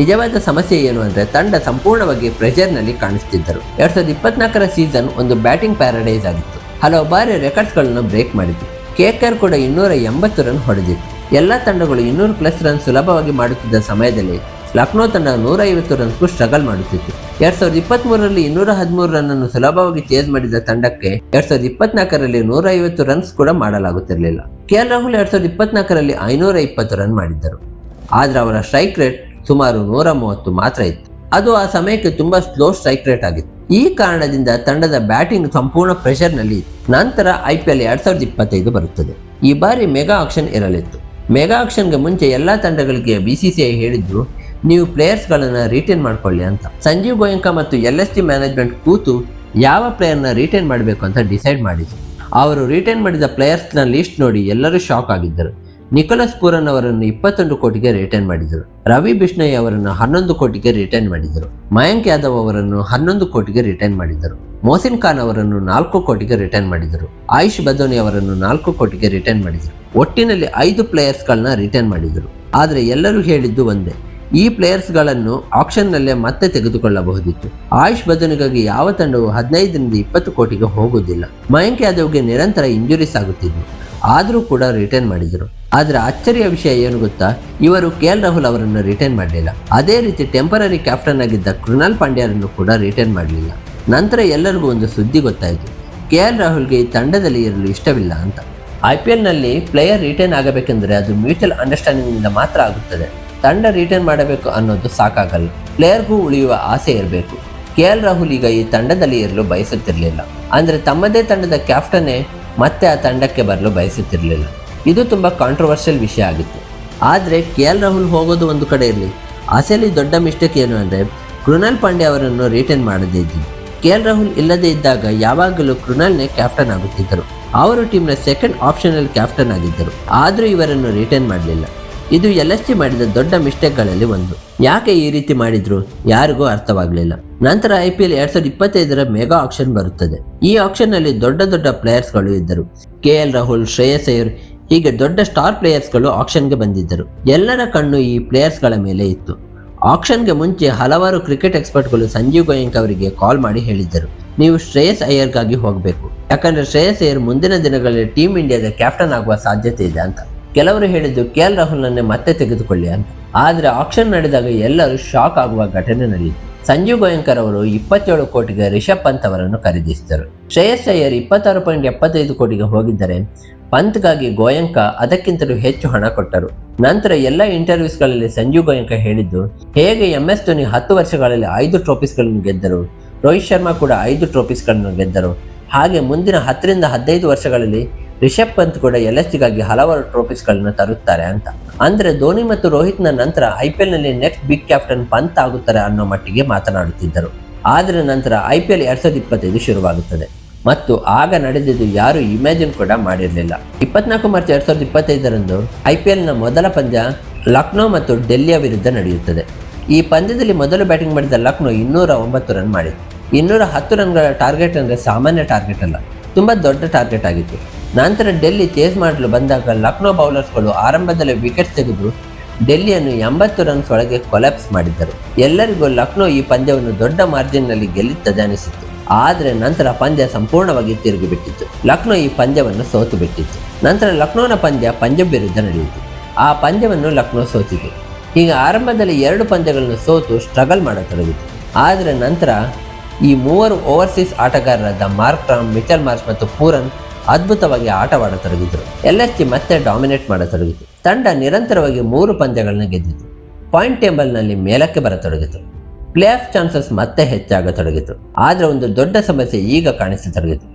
ನಿಜವಾದ ಸಮಸ್ಯೆ ಏನು ಅಂದರೆ ತಂಡ ಸಂಪೂರ್ಣವಾಗಿ ಪ್ರೆಷರ್ನಲ್ಲಿ ಕಾಣಿಸ್ತಿದ್ದರು. 2024ರ ಸೀಸನ್ ಒಂದು ಬ್ಯಾಟಿಂಗ್ ಪ್ಯಾರಡೈಸ್ ಆಗಿತ್ತು. ಹಲವು ಬಾರಿ ರೆಕಾರ್ಡ್ಸ್ಗಳನ್ನು ಬ್ರೇಕ್ ಮಾಡಿತು. KKR ಕೂಡ 280 ರನ್ ಹೊಡೆದಿತ್ತು. ಎಲ್ಲ ತಂಡಗಳು 200+ ರನ್ ಸುಲಭವಾಗಿ ಮಾಡುತ್ತಿದ್ದ ಸಮಯದಲ್ಲಿ ಲಕ್ನೋ ತಂಡ 150 ರನ್ಸ್ಗೂ ಸ್ಟ್ರಗಲ್ ಮಾಡುತ್ತಿತ್ತು. 2023ರಲ್ಲಿ 213 ರನ್ನನ್ನು ಸುಲಭವಾಗಿ ಚೇಸ್ ಮಾಡಿದ ತಂಡಕ್ಕೆ 2024ರಲ್ಲಿ 150 ರನ್ಸ್ ಕೂಡ ಮಾಡಲಾಗುತ್ತಿರಲಿಲ್ಲ. KL ರಾಹುಲ್ 2024ರಲ್ಲಿ 520 ರನ್ ಮಾಡಿದ್ದರು. ಆದರೆ ಅವರ ಸ್ಟ್ರೈಕ್ ರೇಟ್ ಸುಮಾರು 130 ಮಾತ್ರ ಇತ್ತು. ಅದು ಆ ಸಮಯಕ್ಕೆ ತುಂಬಾ ಸ್ಲೋ ಸ್ಟ್ರೈಕ್ ರೇಟ್ ಆಗಿತ್ತು. ಈ ಕಾರಣದಿಂದ ತಂಡದ ಬ್ಯಾಟಿಂಗ್ ಸಂಪೂರ್ಣ ಪ್ರೆಷರ್ನಲ್ಲಿ ಇತ್ತು. ನಂತರ IPL 2025 ಬರುತ್ತದೆ. ಈ ಬಾರಿ ಮೆಗಾ ಆಕ್ಷನ್ ಇರಲಿತ್ತು. ಮೆಗಾ ಆಕ್ಷನ್ಗೆ ಮುಂಚೆ ಎಲ್ಲ ತಂಡಗಳಿಗೆ BCCI ಹೇಳಿದ್ದು, ನೀವು ಪ್ಲೇಯರ್ಸ್ಗಳನ್ನು ರಿಟೈನ್ ಮಾಡ್ಕೊಳ್ಳಿ ಅಂತ. ಸಂಜೀವ್ ಗೋಯಂಕ ಮತ್ತು LSG ಮ್ಯಾನೇಜ್ಮೆಂಟ್ ಕೂತು ಯಾವ ಪ್ಲೇಯರ್ನ ರಿಟೈನ್ ಮಾಡಬೇಕು ಅಂತ ಡಿಸೈಡ್ ಮಾಡಿದ್ರು. ಅವರು ರಿಟೈನ್ ಮಾಡಿದ ಪ್ಲೇಯರ್ಸ್ನ ಲಿಸ್ಟ್ ನೋಡಿ ಎಲ್ಲರೂ ಶಾಕ್ ಆಗಿದ್ದರು. ನಿಕೋಲಸ್ ಪೂರನ್ ಅವರನ್ನು 21 ಕೋಟಿಗೆ ರಿಟೈನ್ ಮಾಡಿದರು. ರವಿ ಬಿಷ್ಣೋಯ್ ಅವರನ್ನು 11 ಕೋಟಿಗೆ ರಿಟೈನ್ ಮಾಡಿದರು. ಮಯಾಂಕ್ ಯಾದವ್ ಅವರನ್ನು 11 ಕೋಟಿಗೆ ರಿಟೈನ್ ಮಾಡಿದರು. ಮೊಹಸಿನ್ ಖಾನ್ ಅವರನ್ನು 4 ಕೋಟಿಗೆ ರಿಟೈನ್ ಮಾಡಿದರು. ಆಯುಷ್ ಬದೋನಿ ಅವರನ್ನು 4 ಕೋಟಿಗೆ ರಿಟೈನ್ ಮಾಡಿದರು. ಒಟ್ಟಿನಲ್ಲಿ 5 ಪ್ಲೇಯರ್ಸ್ಗಳನ್ನ ರಿಟೈನ್ ಮಾಡಿದರು. ಆದರೆ ಎಲ್ಲರೂ ಹೇಳಿದ್ದು ಒಂದೇ, ಈ ಪ್ಲೇಯರ್ಸ್ಗಳನ್ನು ಆಕ್ಷನ್ನಲ್ಲೇ ಮತ್ತೆ ತೆಗೆದುಕೊಳ್ಳಬಹುದಿತ್ತು. ಆಯುಷ್ ಬದನಿಗಾಗಿ ಯಾವ ತಂಡವು 15-20 ಕೋಟಿಗೆ ಹೋಗುವುದಿಲ್ಲ. ಮಯಾಂಕ್ ಯಾದವ್ಗೆ ನಿರಂತರ ಇಂಜುರೀಸ್ ಆಗುತ್ತಿದ್ವು, ಆದರೂ ಕೂಡ ರಿಟೈನ್ ಮಾಡಿದರು. ಆದರೆ ಅಚ್ಚರಿಯ ವಿಷಯ ಏನು ಗೊತ್ತಾ, ಇವರು KL ರಾಹುಲ್ ಅವರನ್ನು ರಿಟೈನ್ ಮಾಡಲಿಲ್ಲ. ಅದೇ ರೀತಿ ಟೆಂಪರರಿ ಕ್ಯಾಪ್ಟನ್ ಆಗಿದ್ದ ಕೃಣಾಲ್ ಪಾಂಡ್ಯರನ್ನು ಕೂಡ ರಿಟೈನ್ ಮಾಡಲಿಲ್ಲ. ನಂತರ ಎಲ್ಲರಿಗೂ ಒಂದು ಸುದ್ದಿ ಗೊತ್ತಾಯಿತು, KL ರಾಹುಲ್ಗೆ ಈ ತಂಡದಲ್ಲಿ ಇರಲು ಇಷ್ಟವಿಲ್ಲ ಅಂತ. IPLನಲ್ಲಿ ಪ್ಲೇಯರ್ ರಿಟೈನ್ ಆಗಬೇಕೆಂದರೆ ಅದು ಮ್ಯೂಚುವಲ್ ಅಂಡರ್ಸ್ಟ್ಯಾಂಡಿಂಗ್ನಿಂದ ಮಾತ್ರ ಆಗುತ್ತದೆ. ತಂಡ ರಿಟೈನ್ ಮಾಡಬೇಕು ಅನ್ನೋದು ಸಾಕಾಗಲ್ಲ, ಪ್ಲೇಯರ್ಗೂ ಉಳಿಯುವ ಆಸೆ ಇರಬೇಕು. KL ರಾಹುಲ್ ಈಗ ಈ ತಂಡದಲ್ಲಿ ಇರಲು ಬಯಸುತ್ತಿರಲಿಲ್ಲ. ಅಂದರೆ ತಮ್ಮದೇ ತಂಡದ ಕ್ಯಾಪ್ಟನ್ನೇ ಮತ್ತೆ ಆ ತಂಡಕ್ಕೆ ಬರಲು ಬಯಸುತ್ತಿರಲಿಲ್ಲ. ಇದು ತುಂಬ ಕಾಂಟ್ರವರ್ಷಿಯಲ್ ವಿಷಯ ಆಗಿತ್ತು. ಆದರೆ KL ರಾಹುಲ್ ಹೋಗೋದು ಒಂದು ಕಡೆ ಇರಲಿ, ಅಸಲಿ ದೊಡ್ಡ ಮಿಸ್ಟೇಕ್ ಏನು ಅಂದರೆ ಕೃಣಾಲ್ ಪಾಂಡ್ಯ ಅವರನ್ನು ರಿಟೈನ್ ಮಾಡದೇ ಇದ್ದರು. KL ರಾಹುಲ್ ಇಲ್ಲದೇ ಇದ್ದಾಗ ಯಾವಾಗಲೂ ಕೃಣಾಲ್ನೇ ಕ್ಯಾಪ್ಟನ್ ಆಗುತ್ತಿದ್ದರು. ಅವರು ಟೀಮ್ನ ಸೆಕೆಂಡ್ ಆಪ್ಷನಲ್ ಕ್ಯಾಪ್ಟನ್ ಆಗಿದ್ದರು. ಆದರೂ ಇವರನ್ನು ರಿಟೈನ್ ಮಾಡಲಿಲ್ಲ. ಇದು LSG ಮಾಡಿದ ದೊಡ್ಡ ಮಿಸ್ಟೇಕ್ಗಳಲ್ಲಿ ಒಂದು. ಯಾಕೆ ಈ ರೀತಿ ಮಾಡಿದ್ರು ಯಾರಿಗೂ ಅರ್ಥವಾಗಲಿಲ್ಲ. ನಂತರ IPL 2025ರ ಮೆಗಾ ಆಕ್ಷನ್ ಬರುತ್ತದೆ. ಈ ಆಕ್ಷನ್ನಲ್ಲಿ ದೊಡ್ಡ ದೊಡ್ಡ ಪ್ಲೇಯರ್ಸ್ಗಳು ಇದ್ದರು. KL ರಾಹುಲ್, ಶ್ರೇಯಸ್ ಅಯ್ಯರ್ ಹೀಗೆ ದೊಡ್ಡ ಸ್ಟಾರ್ ಪ್ಲೇಯರ್ಸ್ಗಳು ಆಕ್ಷನ್ಗೆ ಬಂದಿದ್ದರು. ಎಲ್ಲರ ಕಣ್ಣು ಈ ಪ್ಲೇಯರ್ಸ್ಗಳ ಮೇಲೆ ಇತ್ತು. ಆಕ್ಷನ್ಗೆ ಮುಂಚೆ ಹಲವಾರು ಕ್ರಿಕೆಟ್ ಎಕ್ಸ್ಪರ್ಟ್ಗಳು ಸಂಜೀವ್ ಗೋಯಂಕ ಅವರಿಗೆ ಕಾಲ್ ಮಾಡಿ ಹೇಳಿದ್ದರು, ನೀವು ಶ್ರೇಯಸ್ ಅಯ್ಯರ್ಗಾಗಿ ಹೋಗಬೇಕು, ಯಾಕಂದರೆ ಶ್ರೇಯಸ್ ಅಯ್ಯರ್ ಮುಂದಿನ ದಿನಗಳಲ್ಲಿ ಟೀಮ್ ಇಂಡಿಯಾದ ಕ್ಯಾಪ್ಟನ್ ಆಗುವ ಸಾಧ್ಯತೆ ಇದೆ ಅಂತ. ಕೆಲವರು ಹೇಳಿದ್ದು KL ರಾಹುಲ್ನನ್ನೇ ಮತ್ತೆ ತೆಗೆದುಕೊಳ್ಳಿ ಅಂತ. ಆದರೆ ಆಕ್ಷನ್ ನಡೆದಾಗ ಎಲ್ಲರೂ ಶಾಕ್ ಆಗುವ ಘಟನೆ ನಡೆಯಿತು. ಸಂಜೀವ್ ಗೋಯಂಕರ್ ಅವರು 27 ಕೋಟಿಗೆ ರಿಷಬ್ ಪಂತ್ ಅವರನ್ನು ಖರೀದಿಸಿದರು. ಶ್ರೇಯಸ್ ಅಯ್ಯರ್ 26.75 ಕೋಟಿಗೆ ಹೋಗಿದ್ದರೆ ಪಂತ್ಗಾಗಿ ಗೋಯಂಕ ಅದಕ್ಕಿಂತಲೂ ಹೆಚ್ಚು ಹಣ ಕೊಟ್ಟರು. ನಂತರ ಎಲ್ಲ ಇಂಟರ್ವ್ಯೂಸ್ಗಳಲ್ಲಿ ಸಂಜೀವ್ ಗೋಯಂಕ ಹೇಳಿದ್ದು, ಹೇಗೆ MS ಧೋನಿ 10 ವರ್ಷಗಳಲ್ಲಿ 5 ಟ್ರೋಫೀಸ್ಗಳನ್ನು ಗೆದ್ದರು, ರೋಹಿತ್ ಶರ್ಮಾ ಕೂಡ 5 ಟ್ರೋಫೀಸ್ಗಳನ್ನು ಗೆದ್ದರು, ಹಾಗೆ ಮುಂದಿನ 10-15 ವರ್ಷಗಳಲ್ಲಿ ರಿಷಬ್ ಪಂತ್ ಕೂಡ LSGಗಾಗಿ ಹಲವಾರು ಟ್ರೋಫೀಸ್ಗಳನ್ನು ತರುತ್ತಾರೆ ಅಂತ. ಅಂದರೆ ಧೋನಿ ಮತ್ತು ರೋಹಿತ್ನ ನಂತರ IPLನಲ್ಲಿ ನೆಕ್ಸ್ಟ್ ಬಿಗ್ ಕ್ಯಾಪ್ಟನ್ ಪಂತ್ ಆಗುತ್ತಾರೆ ಅನ್ನೋ ಮಟ್ಟಿಗೆ ಮಾತನಾಡುತ್ತಿದ್ದರು. ಆದರೆ ನಂತರ IPL 2025 ಶುರುವಾಗುತ್ತದೆ ಮತ್ತು ಆಗ ನಡೆದಿದ್ದು ಯಾರು ಇಮ್ಯಾಜಿನ್ ಕೂಡ ಮಾಡಿರಲಿಲ್ಲ. 24 ಮಾರ್ಚ್ 2025ರಂದು IPLನ ಮೊದಲ ಪಂದ್ಯ ಲಕ್ನೋ ಮತ್ತು ಡೆಲ್ಲಿಯ ವಿರುದ್ಧ ನಡೆಯುತ್ತದೆ. ಈ ಪಂದ್ಯದಲ್ಲಿ ಮೊದಲು ಬ್ಯಾಟಿಂಗ್ ಮಾಡಿದ ಲಕ್ನೋ 209 ರನ್ ಮಾಡಿತು. 210 ರನ್ಗಳ ಟಾರ್ಗೆಟ್ ಅಂದರೆ ಸಾಮಾನ್ಯ ಟಾರ್ಗೆಟ್ ಅಲ್ಲ, ತುಂಬ ದೊಡ್ಡ ಟಾರ್ಗೆಟ್ ಆಗಿತ್ತು. ನಂತರ ಡೆಲ್ಲಿ ಚೇಸ್ ಮಾಡಲು ಬಂದಾಗ ಲಕ್ನೋ ಬೌಲರ್ಸ್ಗಳು ಆರಂಭದಲ್ಲಿ ವಿಕೆಟ್ಸ್ ತೆಗೆದು ಡೆಲ್ಲಿಯನ್ನು 80 ರನ್ಸ್ ಒಳಗೆ ಕೊಲ್ಯಾಪ್ಸ್ ಮಾಡಿದ್ದರು. ಎಲ್ಲರಿಗೂ ಲಕ್ನೋ ಈ ಪಂದ್ಯವನ್ನು ದೊಡ್ಡ ಮಾರ್ಜಿನ್ನಲ್ಲಿ ಗೆಲ್ಲುತ್ತದೆ ಅನಿಸಿತ್ತು. ಆದರೆ ನಂತರ ಪಂದ್ಯ ಸಂಪೂರ್ಣವಾಗಿ ತಿರುಗಿಬಿಟ್ಟಿತ್ತು. ಲಕ್ನೋ ಈ ಪಂದ್ಯವನ್ನು ಸೋತು ಬಿಟ್ಟಿತ್ತು. ನಂತರ ಲಕ್ನೋನ ಪಂದ್ಯ ಪಂಜಾಬ್ ವಿರುದ್ಧ ನಡೆಯಿತು. ಆ ಪಂದ್ಯವನ್ನು ಲಕ್ನೋ ಸೋತಿತು. ಹೀಗೆ ಆರಂಭದಲ್ಲಿ 2 ಪಂದ್ಯಗಳನ್ನು ಸೋತು ಸ್ಟ್ರಗಲ್ ಮಾಡತೊಡಗಿತು. ಆದರೆ ನಂತರ ಈ 3 ಓವರ್ಸೀಸ್ ಆಟಗಾರರಾದ ಮಾರ್ಕ್ರಾಮ್, ಮಿಚೆಲ್ ಮಾರ್ಷ್ ಮತ್ತು ಪೂರನ್ ಅದ್ಭುತವಾಗಿ ಆಟವಾಡತೊಡಗಿದರು. LSG ಮತ್ತೆ ಡಾಮಿನೇಟ್ ಮಾಡತೊಡಗಿತು. ತಂಡ ನಿರಂತರವಾಗಿ 3 ಪಂದ್ಯಗಳನ್ನು ಗೆದ್ದಿತು. ಪಾಯಿಂಟ್ ಟೇಬಲ್ನಲ್ಲಿ ಮೇಲಕ್ಕೆ ಬರತೊಡಗಿತು. ಪ್ಲೇ ಆಫ್ ಚಾನ್ಸಸ್ ಮತ್ತೆ ಹೆಚ್ಚಾಗತೊಡಗಿತು. ಆದರೆ ಒಂದು ದೊಡ್ಡ ಸಮಸ್ಯೆ ಈಗ ಕಾಣಿಸತೊಡಗಿತು.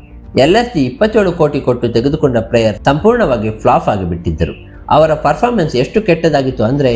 LSG 27 ಕೋಟಿ ಕೊಟ್ಟು ತೆಗೆದುಕೊಂಡ ಪ್ಲೇಯರ್ ಸಂಪೂರ್ಣವಾಗಿ ಫ್ಲಾಪ್ ಆಗಿಬಿಟ್ಟಿದ್ದರು. ಅವರ ಪರ್ಫಾರ್ಮೆನ್ಸ್ ಎಷ್ಟು ಕೆಟ್ಟದಾಗಿತ್ತು ಅಂದರೆ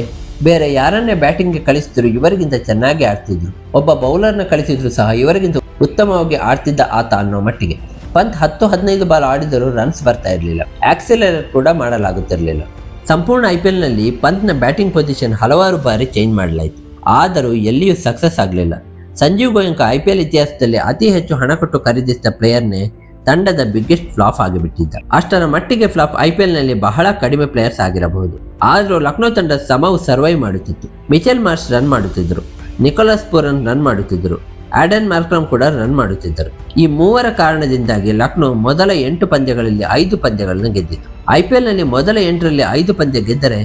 ಬೇರೆ ಯಾರನ್ನೇ ಬ್ಯಾಟಿಂಗ್ಗೆ ಕಳಿಸಿದ್ರು ಇವರಿಗಿಂತ ಚೆನ್ನಾಗಿ ಆಡ್ತಿದ್ರು. ಒಬ್ಬ ಬೌಲರ್ನ ಕಳಿಸಿದ್ರು ಸಹ ಇವರಿಗಿಂತ ಉತ್ತಮವಾಗಿ ಆಡ್ತಿದ್ದ ಆತ ಅನ್ನೋ ಮಟ್ಟಿಗೆ. ಪಂತ್ 10-15 ಬಾಲ್ ಆಡಿದರೂ ರನ್ಸ್ ಬರ್ತಾ ಇರಲಿಲ್ಲ. ಆಕ್ಸಿಲರೇಟ್ ಕೂಡ ಮಾಡಲಾಗುತ್ತಿರಲಿಲ್ಲ. ಸಂಪೂರ್ಣ IPLನಲ್ಲಿ ಪಂತ್ನ ಬ್ಯಾಟಿಂಗ್ ಪೊಸಿಷನ್ ಹಲವಾರು ಬಾರಿ ಚೇಂಜ್ ಮಾಡಲಾಯಿತು, ಆದರೂ ಎಲ್ಲಿಯೂ ಸಕ್ಸಸ್ ಆಗಲಿಲ್ಲ. ಸಂಜೀವ್ ಗೋಯಂಕ IPL ಇತಿಹಾಸದಲ್ಲಿ ಅತಿ ಹೆಚ್ಚು ಹಣ ಕೊಟ್ಟು ಖರೀದಿಸಿದ ಪ್ಲೇಯರ್ನೇ ತಂಡದ ಬಿಗ್ಗೆಸ್ಟ್ ಫ್ಲಾಪ್ ಆಗಿಬಿಟ್ಟಿದ್ದ. ಅಷ್ಟರ ಮಟ್ಟಿಗೆ ಫ್ಲಾಪ್ IPLನಲ್ಲಿ ಬಹಳ ಕಡಿಮೆ ಪ್ಲೇಯರ್ಸ್ ಆಗಿರಬಹುದು. ಆದರೂ ಲಕ್ನೋ ತಂಡ ಸಮವು ಸರ್ವೈವ್ ಮಾಡುತ್ತಿತ್ತು. ಮಿಚೆಲ್ ಮಾರ್ಷ್ ರನ್ ಮಾಡುತ್ತಿದ್ದರು, ನಿಕೋಲಸ್ ಪೂರನ್ ರನ್ ಮಾಡುತ್ತಿದ್ದರು, ಆಡನ್ ಮಾರ್ಕ್ರಾಮ್ ಕೂಡ ರನ್ ಮಾಡುತ್ತಿದ್ದರು. ಈ 3 ಕಾರಣದಿಂದಾಗಿ ಲಕ್ನೋ ಮೊದಲ 8 ಪಂದ್ಯಗಳಲ್ಲಿ 5 ಪಂದ್ಯಗಳನ್ನು ಗೆದ್ದಿತು. IPLನಲ್ಲಿ ಮೊದಲ 8ರಲ್ಲಿ 5 ಪಂದ್ಯ ಗೆದ್ದರೆ